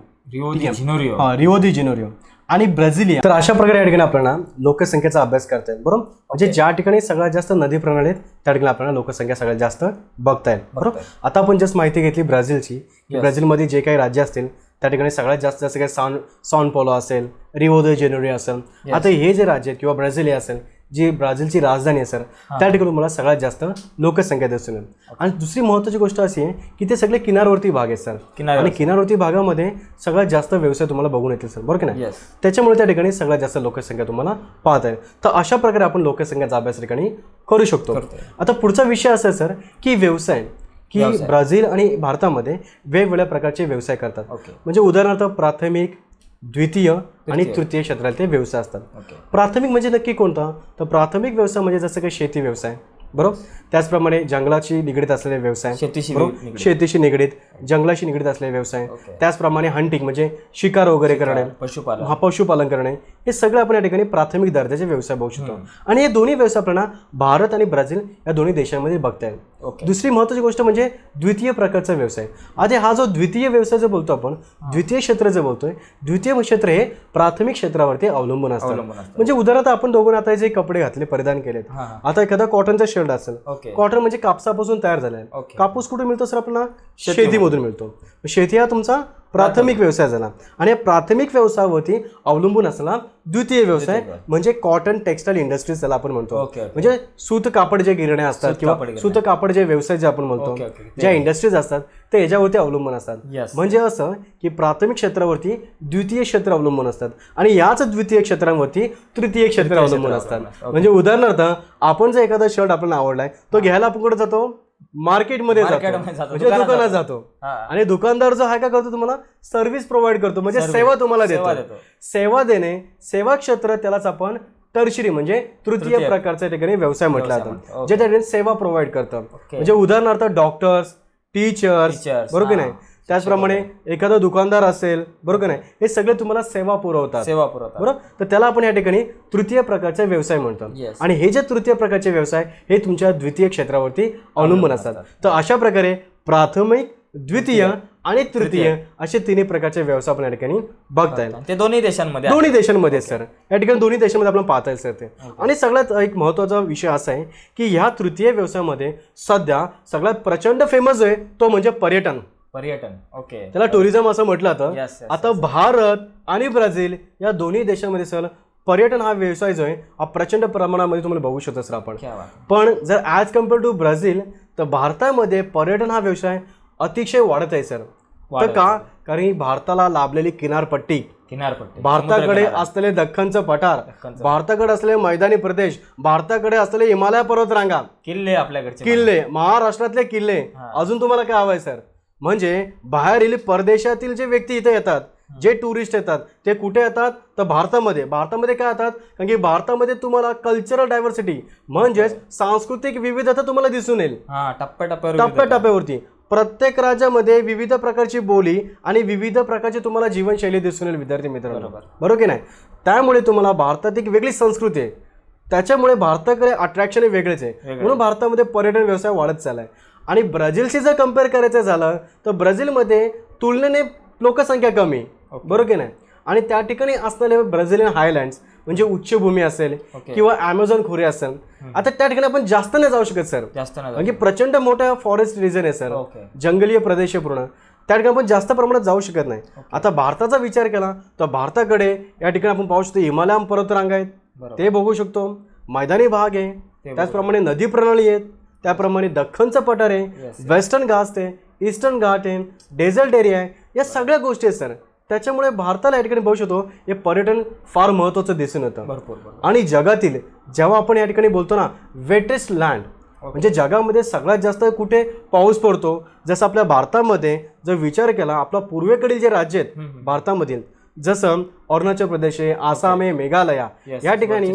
आणि ब्राझिलिया. तर अशा प्रकारे या ठिकाणी आपल्याला लोकसंख्येचा अभ्यास करता येईल बरोबर. म्हणजे ज्या ठिकाणी सगळ्यात जास्त नदी प्रणाली आहेत त्या ठिकाणी आपल्याला लोकसंख्या सगळ्यात जास्त बघता येईल बरोबर. आता आपण जस्ट माहिती घेतली ब्राझीलची, ब्राझीलमध्ये जे काही राज्य असतील त्या ठिकाणी सगळ्यात जास्त जसं काही साओ पावलो असेल, रिओ दी जेनेरिओ असेल. आता हे जे राज्य आहेत किंवा ब्राझिलिया असेल जी ब्राझीलची राजधानी आहे सर, त्या ठिकाणी तुम्हाला सगळ्यात जास्त लोकसंख्या दिसून येईल. आणि दुसरी महत्त्वाची गोष्ट अशी आहे की ते सगळे किनारवर्ती भाग आहेत सर, आणि किनारवर्ती भागामध्ये सगळ्यात जास्त व्यवसाय तुम्हाला बघून येतील सर बरोबर की नाही. त्याच्यामुळे त्या ठिकाणी सगळ्यात जास्त लोकसंख्या तुम्हाला पाहता येईल. तर अशा प्रकारे आपण लोकसंख्येचा अभ्यास ठिकाणी करू शकतो. आता पुढचा विषय असा आहे सर की व्यवसाय, की ब्राझील आणि भारतामध्ये वेगवेगळ्या प्रकारचे व्यवसाय करतात. म्हणजे उदाहरणार्थ प्राथमिक, द्वितीय आणि तृतीय क्षेत्रात ते व्यवसाय असतात. प्राथमिक म्हणजे नक्की कोणता, तर प्राथमिक व्यवसाय म्हणजे जसं काही शेती व्यवसाय बरोबर, त्याचप्रमाणे जंगलाशी निगडीत असलेले व्यवसाय, शेतीशी निगडीत, जंगलाशी निगडीत असलेले व्यवसाय, त्याचप्रमाणे हंटिंग म्हणजे शिकार वगैरे करणे, पशुपालन करणे, हे सगळं आपण या ठिकाणी प्राथमिक दर्जाचे व्यवसाय बघू शकतो. आणि हे दोन्ही व्यवसाय आपल्याला भारत आणि ब्राझील या दोन्ही देशांमध्ये बघता येईल. दुसरी महत्त्वाची गोष्ट म्हणजे द्वितीय प्रकारचा व्यवसाय. आता हा जो द्वितीय व्यवसाय जो बोलतो आपण, द्वितीय क्षेत्र जे बोलतोय, द्वितीय क्षेत्र हे प्राथमिक क्षेत्रावरती अवलंबून असतं. म्हणजे उदाहरणार्थ आपण दोघं आता जे कपडे घातले, परिधान केलेत, आता एखादा कॉटनचा शर्ट असेल, कॉटन म्हणजे कापसापासून तयार झालाय. कापूस कुठे मिळतो सर आपल्याला, शेतीमधून मिळतो. शेती हा तुमचा प्राथमिक व्यवसाय झाला. आणि या प्राथमिक व्यवसायावरती अवलंबून असलेला द्वितीय व्यवसाय म्हणजे कॉटन टेक्सटाईल इंडस्ट्रीज त्याला आपण म्हणतो. म्हणजे सूत कापड जे गिरण्या असतात किंवा सूत कापड जे व्यवसाय जे आपण म्हणतो, ज्या इंडस्ट्रीज असतात ते याच्यावरती अवलंबून असतात. म्हणजे असं की प्राथमिक क्षेत्रावरती द्वितीय क्षेत्र अवलंबून असतात आणि याच द्वितीय क्षेत्रांवरती तृतीय क्षेत्र अवलंबून असतात. म्हणजे उदाहरणार्थ आपण जर एखादा शर्ट आपल्याला आवडलाय तो घ्यायला आपण कुठे जातो, मार्केटमध्ये जातो, म्हणजे दुकानात जातो. आणि दुकानदार जो आहे का करतो, तुम्हाला सर्व्हिस प्रोव्हाइड करतो, म्हणजे सेवा तुम्हाला देतो. सेवा देणे, सेवा क्षेत्र त्यालाच आपण टर्शरी म्हणजे तृतीय प्रकारच्या ठिकाणी व्यवसाय म्हटला जातो, जे त्या ठिकाणी सेवा प्रोव्हाइड करतं. म्हणजे उदाहरणार्थ डॉक्टर्स, टीचर्स बरोबर नाही, त्याचप्रमाणे एखादा दुकानदार असेल बरोबर नाही, हे सगळे तुम्हाला सेवा पुरवतात बरोबर. तर त्याला आपण या ठिकाणी तृतीय प्रकारचे व्यवसाय म्हणतो. आणि हे जे तृतीय प्रकारचे व्यवसाय हे तुमच्या द्वितीय क्षेत्रावरती अवलंबून असतात. तर अशा प्रकारे प्राथमिक, द्वितीय आणि तृतीय असे तिन्ही प्रकारचे व्यवसाय आपण या ठिकाणी बघता येईल. ते दोन्ही देशांमध्ये सर, या ठिकाणी दोन्ही देशांमध्ये आपल्याला पाहता येईल सर ते. आणि सगळ्यात एक महत्त्वाचा विषय असा आहे की ह्या तृतीय व्यवसायामध्ये सध्या सगळ्यात प्रचंड फेमस आहे तो म्हणजे पर्यटन. त्याला टुरिझम असं म्हटलं जातं. आता भारत आणि ब्राझील या दोन्ही देशांमध्ये सर पर्यटन हा व्यवसाय जो आहे हा प्रचंड प्रमाणामध्ये तुम्हाला बघू शकतो सर आपण. पण जर ॲज कम्पेअर टू ब्राझील तर भारतामध्ये पर्यटन हा व्यवसाय अतिशय वाढत आहे सर. तर का? कारण ही भारताला लाभलेली किनारपट्टी, भारताकडे असलेले दख्खनचं पठार, भारताकडे असलेले मैदानी प्रदेश, भारताकडे असलेले हिमालय पर्वतरांगा, किल्ले, आपल्याकडचे किल्ले, महाराष्ट्रातले किल्ले, अजून तुम्हाला काय हवंय सर? म्हणजे बाहेरील परदेशातील जे व्यक्ती इथे येतात, जे टुरिस्ट येतात, ते कुठे येतात? तर भारतामध्ये काय येतात? कारण की भारतामध्ये तुम्हाला कल्चरल डायव्हर्सिटी म्हणजेच सांस्कृतिक विविधता तुम्हाला दिसून येईल. टप्प्याटप्प्यावरती प्रत्येक राज्यामध्ये विविध प्रकारची बोली आणि विविध प्रकारची तुम्हाला जीवनशैली दिसून येईल विद्यार्थी मित्रांनो, बरोबर की नाही? त्यामुळे तुम्हाला भारतात एक वेगळी संस्कृती आहे, त्याच्यामुळे भारताकडे अट्रॅक्शन हे वेगळेच आहे. म्हणून भारतामध्ये पर्यटन व्यवसाय वाढत चाललाय. आणि ब्राझीलशी जर कम्पेअर करायचं झालं तर ब्राझीलमध्ये तुलनेने लोकसंख्या कमी, बरोबर की नाही? आणि त्या ठिकाणी असलेले ब्राझिलियन हायलँड्स म्हणजे उच्चभूमी असेल किंवा ॲमेझॉन खोरे असेल, आता त्या ठिकाणी आपण जास्त नाही जाऊ शकत सर, म्हणजे प्रचंड मोठा फॉरेस्ट रिजन आहे सर, जंगलीय प्रदेश आहे पूर्ण, त्या ठिकाणी आपण जास्त प्रमाणात जाऊ शकत नाही. आता भारताचा विचार केला तर भारताकडे या ठिकाणी आपण पाहू शकतो हिमालय पर्वतरांगा आहेत, ते बघू शकतो, मैदानी भाग आहे, त्याचप्रमाणे नदी प्रणाली आहेत, त्याप्रमाणे दख्खनचं पठार आहे, वेस्टर्न घाट्स आहे, ईस्टर्न घाट आहे, डेझर्ट एरिया आहे, या सगळ्या गोष्टी आहेत सर. त्याच्यामुळे भारताला या ठिकाणी बघू शकतो हे पर्यटन फार महत्त्वाचं दिसून येतं. आणि जगातील जेव्हा आपण या ठिकाणी बोलतो ना वेटेस्ट लँड, म्हणजे जगामध्ये सगळ्यात जास्त कुठे पाऊस पडतो, जसं आपल्या भारतामध्ये जर विचार केला, आपला पूर्वेकडील जे राज्य आहेत भारतामधील, जसं अरुणाचल प्रदेश आहे, आसाम आहे, मेघालया, या ठिकाणी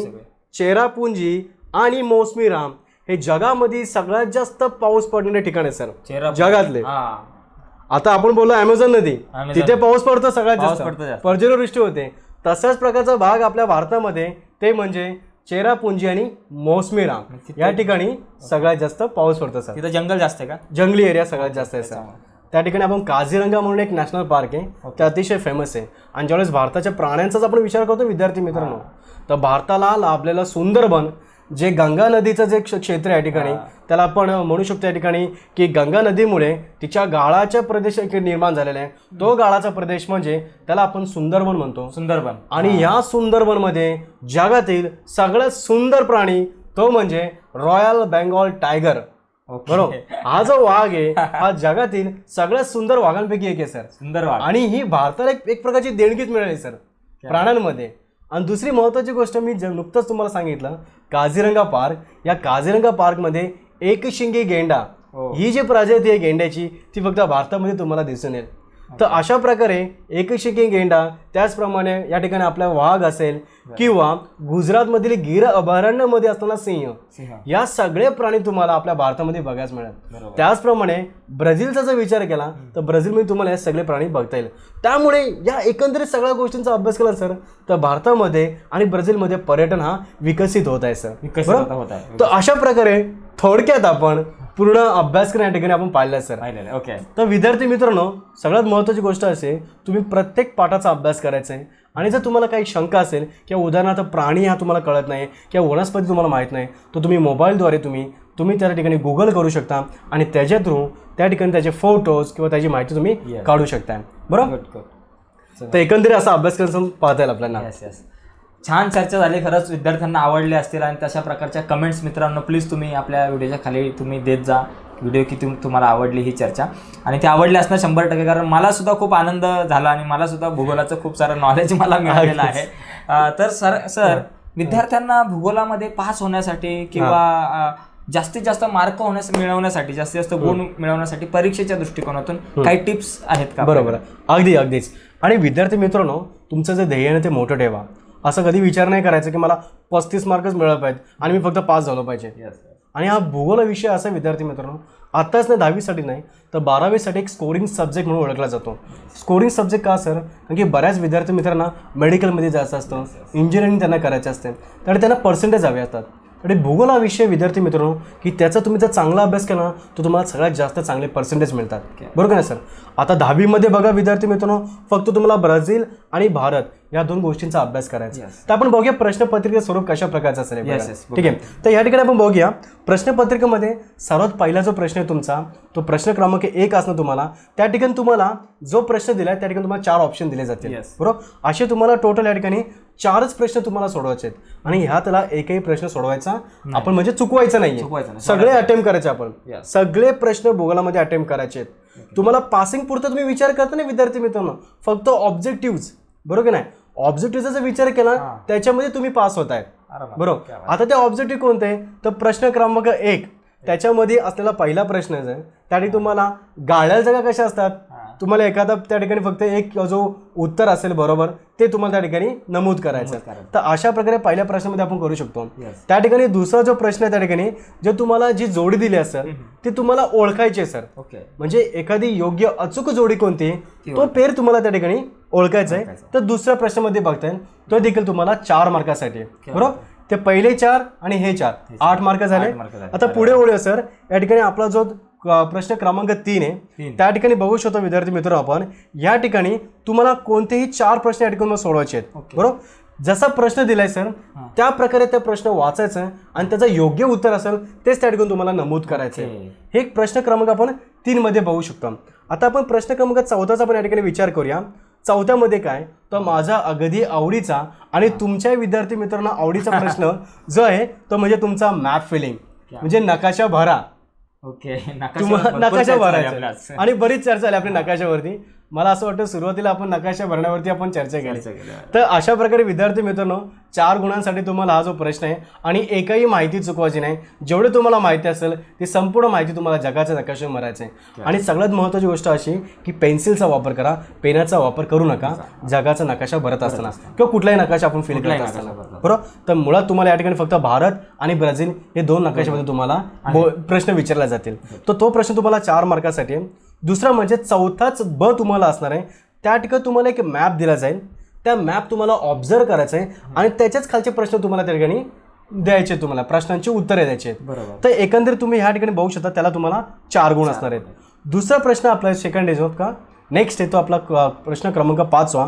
चेरापुंजी आणि मौसमीराम हे जगामध्ये सगळ्यात जास्त पाऊस पडणारे ठिकाण आहे सर जगातले. आता आपण बोललो ॲमेझॉन नदी, तिथे पाऊस पडतो सगळ्यात जास्त, पर्जन्यवृष्टी होते. तसाच प्रकारचा भाग आपल्या भारतामध्ये ते म्हणजे चेरापुंजी आणि मौसमीराम या ठिकाणी सगळ्यात जास्त पाऊस पडतो सर. तिथे जंगल जास्त आहे का? जंगली एरिया सगळ्यात जास्त आहे सर. त्या ठिकाणी आपण काझीरंगा म्हणून एक नॅशनल पार्क आहे, ते अतिशय फेमस आहे. आणि ज्यावेळेस भारताच्या प्राण्यांचाच आपण विचार करतो विद्यार्थी मित्रांनो, तर भारताला लाभलेलं सुंदरबन जे गंगा नदीचं जे क्षेत्र आहे ठिकाणी, त्याला आपण म्हणू शकतो या ठिकाणी की गंगा नदीमुळे तिच्या गाळाच्या प्रदेश निर्माण झालेला आहे, तो गाळाचा प्रदेश म्हणजे त्याला आपण सुंदरबन म्हणतो. सुंदरबन. आणि या सुंदरबनमध्ये जगातील सगळ्यात सुंदर प्राणी तो म्हणजे रॉयल बेंगॉल टायगर, बरोबर? हा जो वाघ आहे हा जगातील सगळ्यात सुंदर वाघांपैकी एक आहे सर, सुंदर वाघ. आणि ही भारताला एक प्रकारची देणगीच मिळाली सर प्राण्यांमध्ये. आणि दुसरी महत्त्वाची गोष्ट मी नुकतंच तुम्हाला सांगितलं, काझीरंगा पार्क, या काझीरंगा पार्कमध्ये एकशिंगी गेंडा ही जी प्रजाती आहे गेंड्याची ती फक्त भारतामध्ये तुम्हाला दिसून येईल. तर अशा प्रकारे एकशिंगी गेंडा, त्याचप्रमाणे या ठिकाणी आपला वाघ असेल किंवा गुजरातमधील गिर अभयारण्यामध्ये असताना सिंह, या सगळे प्राणी तुम्हाला आपल्या भारतामध्ये बघायला मिळेल. त्याचप्रमाणे ब्राझीलचा जर विचार केला तर ब्राझीलमध्ये तुम्हाला हे सगळे प्राणी बघता येईल. त्यामुळे या एकंदरीत सगळ्या गोष्टींचा अभ्यास केला सर तर भारतामध्ये आणि ब्राझीलमध्ये पर्यटन हा विकसित होत आहे सर, विकसित होत आहे. तर अशा प्रकारे थोडक्यात आपण पूर्ण अभ्यासक्रम या ठिकाणी आपण पाहिला सर. ओके. तर विद्यार्थी मित्रांनो, सगळ्यात महत्त्वाची गोष्ट असे, तुम्ही प्रत्येक पाठाचा अभ्यास करायचा आहे. आणि जर तुम्हाला काही शंका असेल किंवा उदाहरणार्थ प्राणी हा तुम्हाला कळत नाही किंवा वनस्पती तुम्हाला माहीत नाही, तर तुम्ही मोबाईलद्वारे तुम्ही त्या ठिकाणी गुगल करू शकता आणि त्याच्या थ्रू त्या ठिकाणी त्याचे फोटोज किंवा त्याची माहिती तुम्ही काढू शकता, बरोबर? तर एकंदरीत असा अभ्यासक्रम पाहता येईल आपल्याला. छान चर्चा झाली, खरंच विद्यार्थ्यांना आवडले असतील. आणि तशा प्रकारच्या कमेंट्स मित्रांनो प्लीज तुम्ही आपल्या व्हिडिओच्या खाली तुम्ही देत जा, व्हिडिओ किती तुम्हाला आवडली ही चर्चा. आणि ती आवडली असणार 100%, कारण मला सुद्धा खूप आनंद झाला आणि मला सुद्धा भूगोलाचं खूप सारं नॉलेज मला मिळालेलं आहे. तर सर विद्यार्थ्यांना भूगोलामध्ये पास होण्यासाठी किंवा जास्तीत जास्त मार्क मिळवण्यासाठी, जास्तीत जास्त गुण मिळवण्यासाठी परीक्षेच्या दृष्टिकोनातून काही टिप्स आहेत का? बरोबर, अगदीच. आणि विद्यार्थी मित्रांनो, तुमचं जे ध्येय आहे ते मोठं ठेवा. असं कधी विचार नाही करायचं की मला 35 मार्कच मिळाले पाहिजे आणि मी फक्त पास झालो पाहिजे. आणि हा भूगोल विषय असा विद्यार्थी मित्रांनो, आत्ताच नाही 10वीसाठी नाही तर 12वीसाठी एक स्कोरिंग सब्जेक्ट म्हणून ओळखला जातो. स्कोरिंग सब्जेक्ट का सर? कारण की बऱ्याच विद्यार्थी मित्रांना मेडिकलमध्ये जायचं असतं, इंजिनिअरिंग त्यांना करायचं असते, तर त्यांना पर्सेंटेज हवे असतात. आणि भूगोल हा विषय विद्यार्थी मित्रांनो की त्याचा तुम्ही जर चांगला अभ्यास केला तर तुम्हाला सगळ्यात जास्त चांगले पर्सेंटेज मिळतात, बरोबर ना सर? आता 10वीमध्ये बघा विद्यार्थी मित्रांनो, फक्त तुम्हाला ब्राझील आणि भारत या दोन गोष्टींचा अभ्यास करायचा. Yes. तर आपण बघूया प्रश्नपत्रिकेचं स्वरूप कशा प्रकारचं असेल. Yes, yes, ठीक आहे. तर या ठिकाणी आपण बघूया प्रश्नपत्रिकेमध्ये सर्वात पहिला जो प्रश्न आहे तुमचा तो प्रश्न क्रमांक 1 असणार तुम्हाला. त्या ठिकाणी तुम्हाला जो प्रश्न दिलाय त्या ठिकाणी तुम्हाला 4 ऑप्शन दिले जातील. Yes. बरोबर. असे तुम्हाला टोटल या ठिकाणी 4च प्रश्न तुम्हाला सोडवायचे आहेत आणि ह्यातला एकही प्रश्न सोडवायचा आपण म्हणजे चुकवायचा नाहीये. सगळे अटेम्प्ट करायचे आपण. सगळे प्रश्न भूगोलामध्ये अटेम्प्ट करायचे आहेत. तुम्हाला पासिंग पुरता तुम्ही विचार करता ना विद्यार्थी मित्रांनो, फक्त ऑब्जेक्टिव्ह, बरोबर नाही, ऑब्जेक्टिव्हचा जर विचार केला त्याच्यामध्ये तुम्ही पास होताय. बरोबर. आता ते ऑब्जेक्टिव्ह कोणते, तर प्रश्न क्रमांक 1 त्याच्यामध्ये असलेला पहिला प्रश्न आहे त्यासाठी तुम्हाला गाळ्या जागा कशा असतात, तुम्हाला एखादा त्या ठिकाणी फक्त एक जो उत्तर असेल बरोबर ते तुम्हाला त्या ठिकाणी नमूद करायचं. तर अशा प्रकारे पहिल्या प्रश्नामध्ये आपण करू शकतो. त्या ठिकाणी दुसरा जो प्रश्न आहे त्या ठिकाणी जे तुम्हाला जी जोडी दिली असेल ती तुम्हाला ओळखायची आहे सर. म्हणजे एखादी योग्य अचूक जोडी कोणती तो पेर तुम्हाला त्या ठिकाणी ओळखायचा आहे. तर दुसऱ्या प्रश्नामध्ये बघताय तो देखील तुम्हाला 4 मार्कासाठी बरोबर. ते पहिले 4 आणि हे 4 8 मार्क झाले. आता पुढे ओळूया सर. या ठिकाणी आपला जो प्रश्न क्रमांक 3 आहे त्या ठिकाणी बघू शकतो विद्यार्थी मित्र आपण या ठिकाणी तुम्हाला कोणतेही 4 प्रश्न या ठिकाणी सोडवायचे आहेत. बरोबर. जसा प्रश्न दिलाय सर त्या प्रकारे त्या प्रश्न वाचायचं आणि त्याचं योग्य उत्तर असेल तेच त्या ठिकाणी तुम्हाला नमूद करायचं आहे. हे एक प्रश्न क्रमांक आपण 3 मध्ये बघू शकतो. आता आपण प्रश्न क्रमांक 4चा आपण या ठिकाणी विचार करूया. 4थ्यामध्ये काय तर माझा अगदी आवडीचा आणि तुमच्या विद्यार्थी मित्रांना आवडीचा प्रश्न जो आहे तो म्हणजे तुमचा मॅप फिलिंग म्हणजे नकाशा भरा. नकाशा भरायचा आणि बरीच चर्चा झाली आपली नकाशावरती. मला असं वाटतं सुरुवातीला आपण नकाशा भरण्यावरती आपण चर्चा केली. तर अशा प्रकारे विद्यार्थी मित्रांनो 4 गुणांसाठी तुम्हाला हा जो प्रश्न आहे आणि एकही माहिती चुकवायची नाही. जेवढे तुम्हाला माहिती असेल ती संपूर्ण माहिती तुम्हाला जगाच्या नकाशावर भरायचं आहे. आणि सगळ्यात महत्त्वाची गोष्ट अशी की पेन्सिलचा वापर करा, पेनाचा वापर करू नका जगाचा नकाशा भरत असताना किंवा कुठलाही नकाशा आपण फिल करत असताना. बरोबर. तर मुळात तुम्हाला या ठिकाणी फक्त भारत आणि ब्राझील हे 2 नकाशामध्ये तुम्हाला प्रश्न विचारले जातील. तर तो प्रश्न तुम्हाला 4 मार्कासाठी आहे. दुसरा म्हणजे 4थाच ब तुम्हाला असणार आहे. त्या ठिकाणी तुम्हाला एक मॅप दिला जाईल. त्या मॅप तुम्हाला ऑब्झर्व करायचं आहे आणि त्याच्याच खालचे प्रश्न तुम्हाला त्या ठिकाणी द्यायचे, तुम्हाला प्रश्नांची उत्तरे द्यायची आहेत. तर एकंदरीत तुम्ही ह्या ठिकाणी बघू शकता त्याला तुम्हाला 4 गुण असणार आहेत. दुसरा प्रश्न आपला सेकंड आहे जो का नेक्स्ट आहे तो आपला प्रश्न क्रमांक 5वा.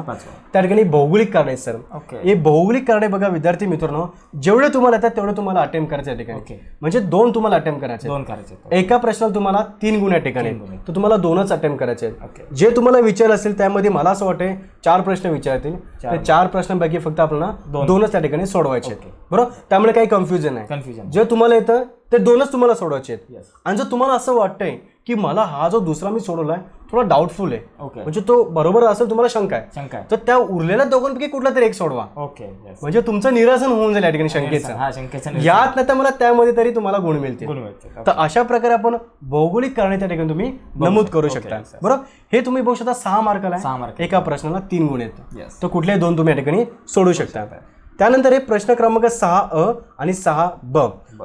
त्या ठिकाणी भौगोलिक कारणे सर. हे भौगोलिक कारणे बघा विद्यार्थी मित्रांनो जेवढे तुम्हाला येतात तेवढे तुम्हाला अटेम्प्ट करायचे या ठिकाणी. म्हणजे 2 तुम्हाला अटेम्प्ट करायचे. एका प्रश्नाला तुम्हाला 3 गुण या ठिकाणी तर तुम्हाला 2च अटेम्प्ट करायचे आहेत. जे तुम्हाला विचारलं असेल त्यामध्ये मला असं वाटतं 4 प्रश्न विचारतील. त्या 4 प्रश्नांपैकी फक्त आपल्याला 2च त्या ठिकाणी सोडवायचे आहेत. बरोबर. त्यामुळे काही कन्फ्युजन नाही. जे तुम्हाला येतं ते 2च तुम्हाला सोडवायचे आहेत. आणि जर तुम्हाला असं वाटतंय की मला हा जो दुसरा मी सोडवलाय थोडा डाऊटफुल आहे म्हणजे तो बरोबर असेल तुम्हाला शंका आहे तर त्या उरलेल्या दोघांपैकी कुठला तरी एक सोडवा. म्हणजे तुमचं निरासन होऊन जाईल या ठिकाणी शंकेचं. यात नाही तर मला त्यामध्ये तरी तुम्हाला गुण मिळतील. तर अशा प्रकारे आपण भौगोलिक कारणे त्या ठिकाणी तुम्ही नमूद करू शकता. बरोबर. हे तुम्ही बघू शकता 6 मार्काला एका प्रश्नाला 3 गुण आहेत. तर कुठलेही 2 तुम्ही या ठिकाणी सोडू शकता. त्यानंतर हे प्रश्न क्रमांक 6अ आणि 6ब.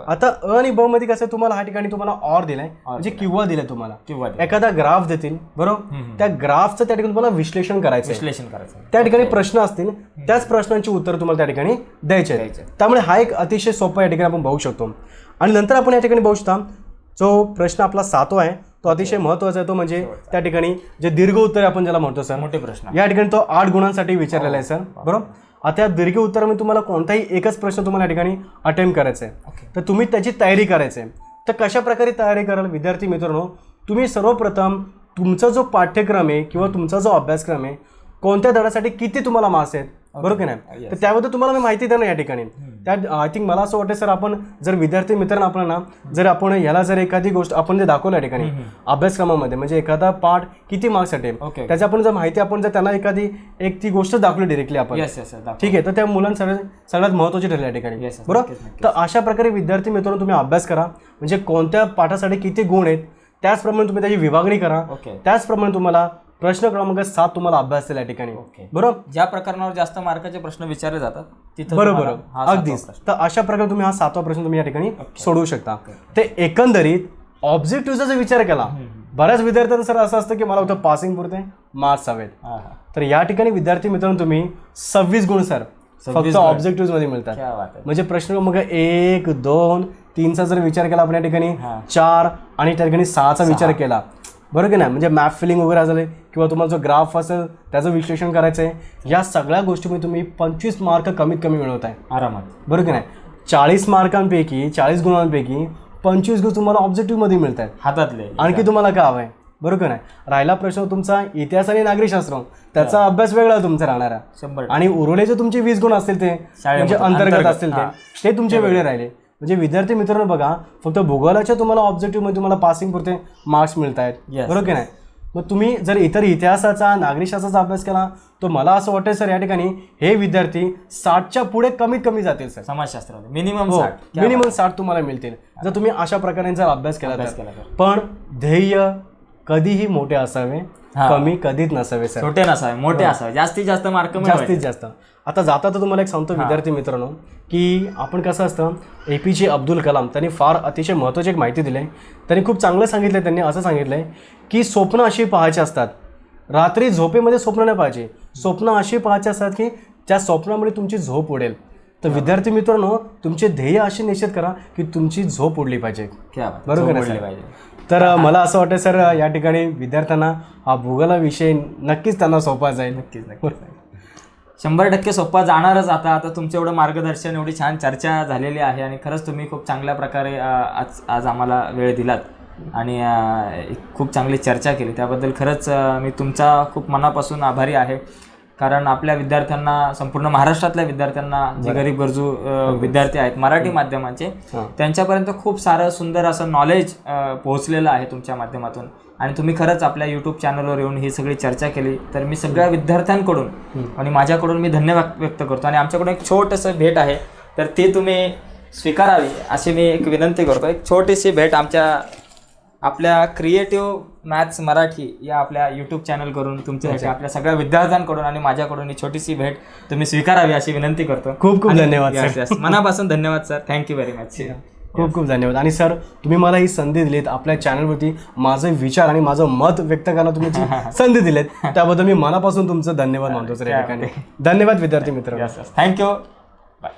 आता अ आणि ब मध्ये कसं तुम्हाला हा ठिकाणी तुम्हाला ऑर दिलाय म्हणजे किंवा दिलाय तुम्हाला एखादा ग्राफ देतील. बरोबर. त्या ग्राफचं त्या ठिकाणी तुम्हाला विश्लेषण करायचं. त्या ठिकाणी प्रश्न असतील त्याच प्रश्नांची उत्तर तुम्हाला त्या ठिकाणी द्यायचे आहेत. त्यामुळे हा एक अतिशय सोपा या ठिकाणी आपण बघू शकतो. आणि नंतर आपण या ठिकाणी बघू शकता जो प्रश्न आपला 7वा आहे तो अतिशय महत्त्वाचा आहे. तो म्हणजे त्या ठिकाणी जे दीर्घ उत्तर आपण ज्याला म्हणतो सर मोठे प्रश्न या ठिकाणी तो 8 गुणांसाठी विचारलेला आहे सर. बरोबर. आता या दीर्घ उत्तरामध्ये तुम्हाला कोणताही एकच प्रश्न तुम्हाला या ठिकाणी अटेम्प्ट करायचा आहे. तर तुम्ही त्याची तयारी करायची आहे. तर कशा प्रकारे तयारी कराल विद्यार्थी मित्रांनो. तुम्ही सर्वप्रथम तुमचा जो पाठ्यक्रम आहे किंवा तुमचा जो अभ्यासक्रम आहे कोणत्या धड्यासाठी किती तुम्हाला मार्क्स आहेत बरोबर की नाही तर त्याबद्दल तुम्हाला मी माहिती देणार या ठिकाणी. त्यात आय थिंक मला असं वाटतं सर आपण जर विद्यार्थी मित्रांना आपल्याला जर आपण ह्याला जर एखादी गोष्ट आपण जे दाखवलं या ठिकाणी अभ्यासक्रमामध्ये म्हणजे एखादा पाठ किती मार्क्स साठी त्याची आपण जर माहिती आपण जर त्यांना एखादी एक ती गोष्ट दाखवली डिरेक्टली आपण ठीक आहे तर त्या मुलांसाठी सगळ्यात महत्त्वाची ठरली या ठिकाणी. बरोबर. तर अशा प्रकारे विद्यार्थी मित्रांनो तुम्ही अभ्यास करा म्हणजे कोणत्या पाठासाठी किती गुण आहेत त्याचप्रमाणे तुम्ही त्याची विभागणी करा. त्याचप्रमाणे तुम्हाला प्रश्न क्रमांक 7 तुम्हाला अभ्यास दिला या ठिकाणी. बरोबर. ज्या प्रकरणावर जास्त मार्काचे प्रश्न विचारले जातात तिथे बरोबर अगदीच. तर अशा प्रकारे तुम्ही हा 7वा प्रश्न तुम्ही या ठिकाणी सोडवू शकता. ते एकंदरीत ऑब्जेक्टिव्हचा जर विचार केला बऱ्याच विद्यार्थ्यांचं सर असं असतं की मला होतं पासिंग पुरते मार्क्स हवेत. तर या ठिकाणी विद्यार्थी मित्रांनो तुम्ही 26 गुण सर फक्त ऑब्जेक्टिव्ह मध्ये मिळतात. म्हणजे प्रश्न मग 1, 2, 3चा जर विचार केला आपण या ठिकाणी 4 आणि त्या ठिकाणी 6चा विचार केला बरोबर की नाही, म्हणजे मॅप फिलिंग वगैरे झाले किंवा तुम्हाला जो ग्राफ असेल त्याचं विश्लेषण करायचं आहे, या सगळ्या गोष्टीमध्ये तुम्ही 25 मार्क कमीत कमी मिळवत आहे आरामात. बरोबर की नाही. 40 मार्कांपैकी 40 गुणांपैकी 25 गुण तुम्हाला ऑब्जेक्टिव्हमध्ये मिळत आहेत हातातले. आणखी तुम्हाला काय हवं आहे बरोबर नाही. राहिला प्रश्न तुमचा इतिहास आणि नागरिकशास्त्र, त्याचा अभ्यास वेगळा तुमचा राहणार आहे 100%. आणि उरवले जे तुमचे 20 गुण असतील ते म्हणजे अंतर्गत असतील ते तुमचे वेगळे राहिले. म्हणजे विद्यार्थी मित्रांनो बघा, फक्त भूगोलाच्या तुम्हाला ऑब्जेक्टिव्हमध्ये तुम्हाला पासिंग पुरते मार्क्स मिळत आहेत बरोबर की नाही. मग तुम्ही जर इतर इतिहासाचा नागरिकशास्त्राचा अभ्यास केला तर मला असं वाटतं सर या ठिकाणी हे विद्यार्थी 60च्या पुढे कमीत कमी जातील सर. समाजशास्त्रामध्ये मिनिमम मिनिमम 60 तुम्हाला मिळतील जर तुम्ही अशा प्रकारे जर अभ्यास केला तर. पण ध्येय कधीही मोठे असावे, कमी कधीच नसावे सर. छोटे नसावे, मोठे असावे, जास्तीत जास्त मार्क जास्तीत जास्त. आता जाता तर तुम्हाला एक सांगतो विद्यार्थी मित्रांनो की आपण कसं असतं, APJ अब्दुल कलाम त्यांनी फार अतिशय महत्त्वाची एक माहिती दिली आहे. त्यांनी खूप चांगलं सांगितलं. त्यांनी असं सांगितलं आहे की स्वप्न अशी पाहायची असतात, रात्री झोपेमध्ये स्वप्न नाही पाहिजे, स्वप्न अशी पाहायची असतात की त्या स्वप्नामुळे तुमची झोप उडेल. तर विद्यार्थी मित्रांनो तुमचे ध्येय असे निश्चित करा की तुमची झोप उडली पाहिजे बरोबर नाही. तर मला असं वाटतं सर या ठिकाणी विद्यार्थ्यांना हा भूगोल विषय नक्कीच त्यांना सोपा जाईल. नक्कीच 100% सोपा जाणारच. आता तुमचं एवढं मार्गदर्शन, एवढी छान चर्चा झालेली आहे आणि खरंच तुम्ही खूप चांगल्या प्रकारे आज आम्हाला वेळ दिलात आणि खूप चांगली चर्चा केली. त्याबद्दल खरंच मी तुमचा खूप मनापासून आभारी आहे. कारण आपल्या विद्यार्थ्यांना, संपूर्ण महाराष्ट्रातल्या विद्यार्थ्यांना, जे गरीब गरजू विद्यार्थी आहेत मराठी माध्यमांचे, त्यांच्यापर्यंत खूप सारं सुंदर असं नॉलेज पोहोचलेलं आहे तुमच्या माध्यमातून. आणि तुम्ही खरंच आपल्या यूट्यूब चॅनलवर येऊन ही सगळी चर्चा केली तर मी सगळ्या विद्यार्थ्यांकडून आणि माझ्याकडून मी धन्यवाद व्यक्त करतो. आणि आमच्याकडून एक छोटंसं भेट आहे तर ती तुम्ही स्वीकारावी अशी मी एक विनंती करतो. एक छोटीशी भेट आपल्या क्रिएटिव्ह मॅथ्स मराठी या आपल्या यूट्यूब चॅनल करून तुमच्यासाठी आपल्या सगळ्या विद्यार्थ्यांकडून आणि माझ्याकडून ही छोटीशी भेट तुम्ही स्वीकारावी अशी विनंती करतो. खूप खूप धन्यवाद सर. मनापासून धन्यवाद सर. Thank you very much. खूप खूप धन्यवाद. आणि सर तुम्ही मला ही संधी दिलीत, आपल्या चॅनलवरती माझे विचार आणि माझं मत व्यक्त करायला तुम्ही संधी दिलीत त्याबद्दल मी मनापासून तुमचं धन्यवाद मानतो सर या ठिकाणी. धन्यवाद विद्यार्थी मित्र. थँक्यू. बाय.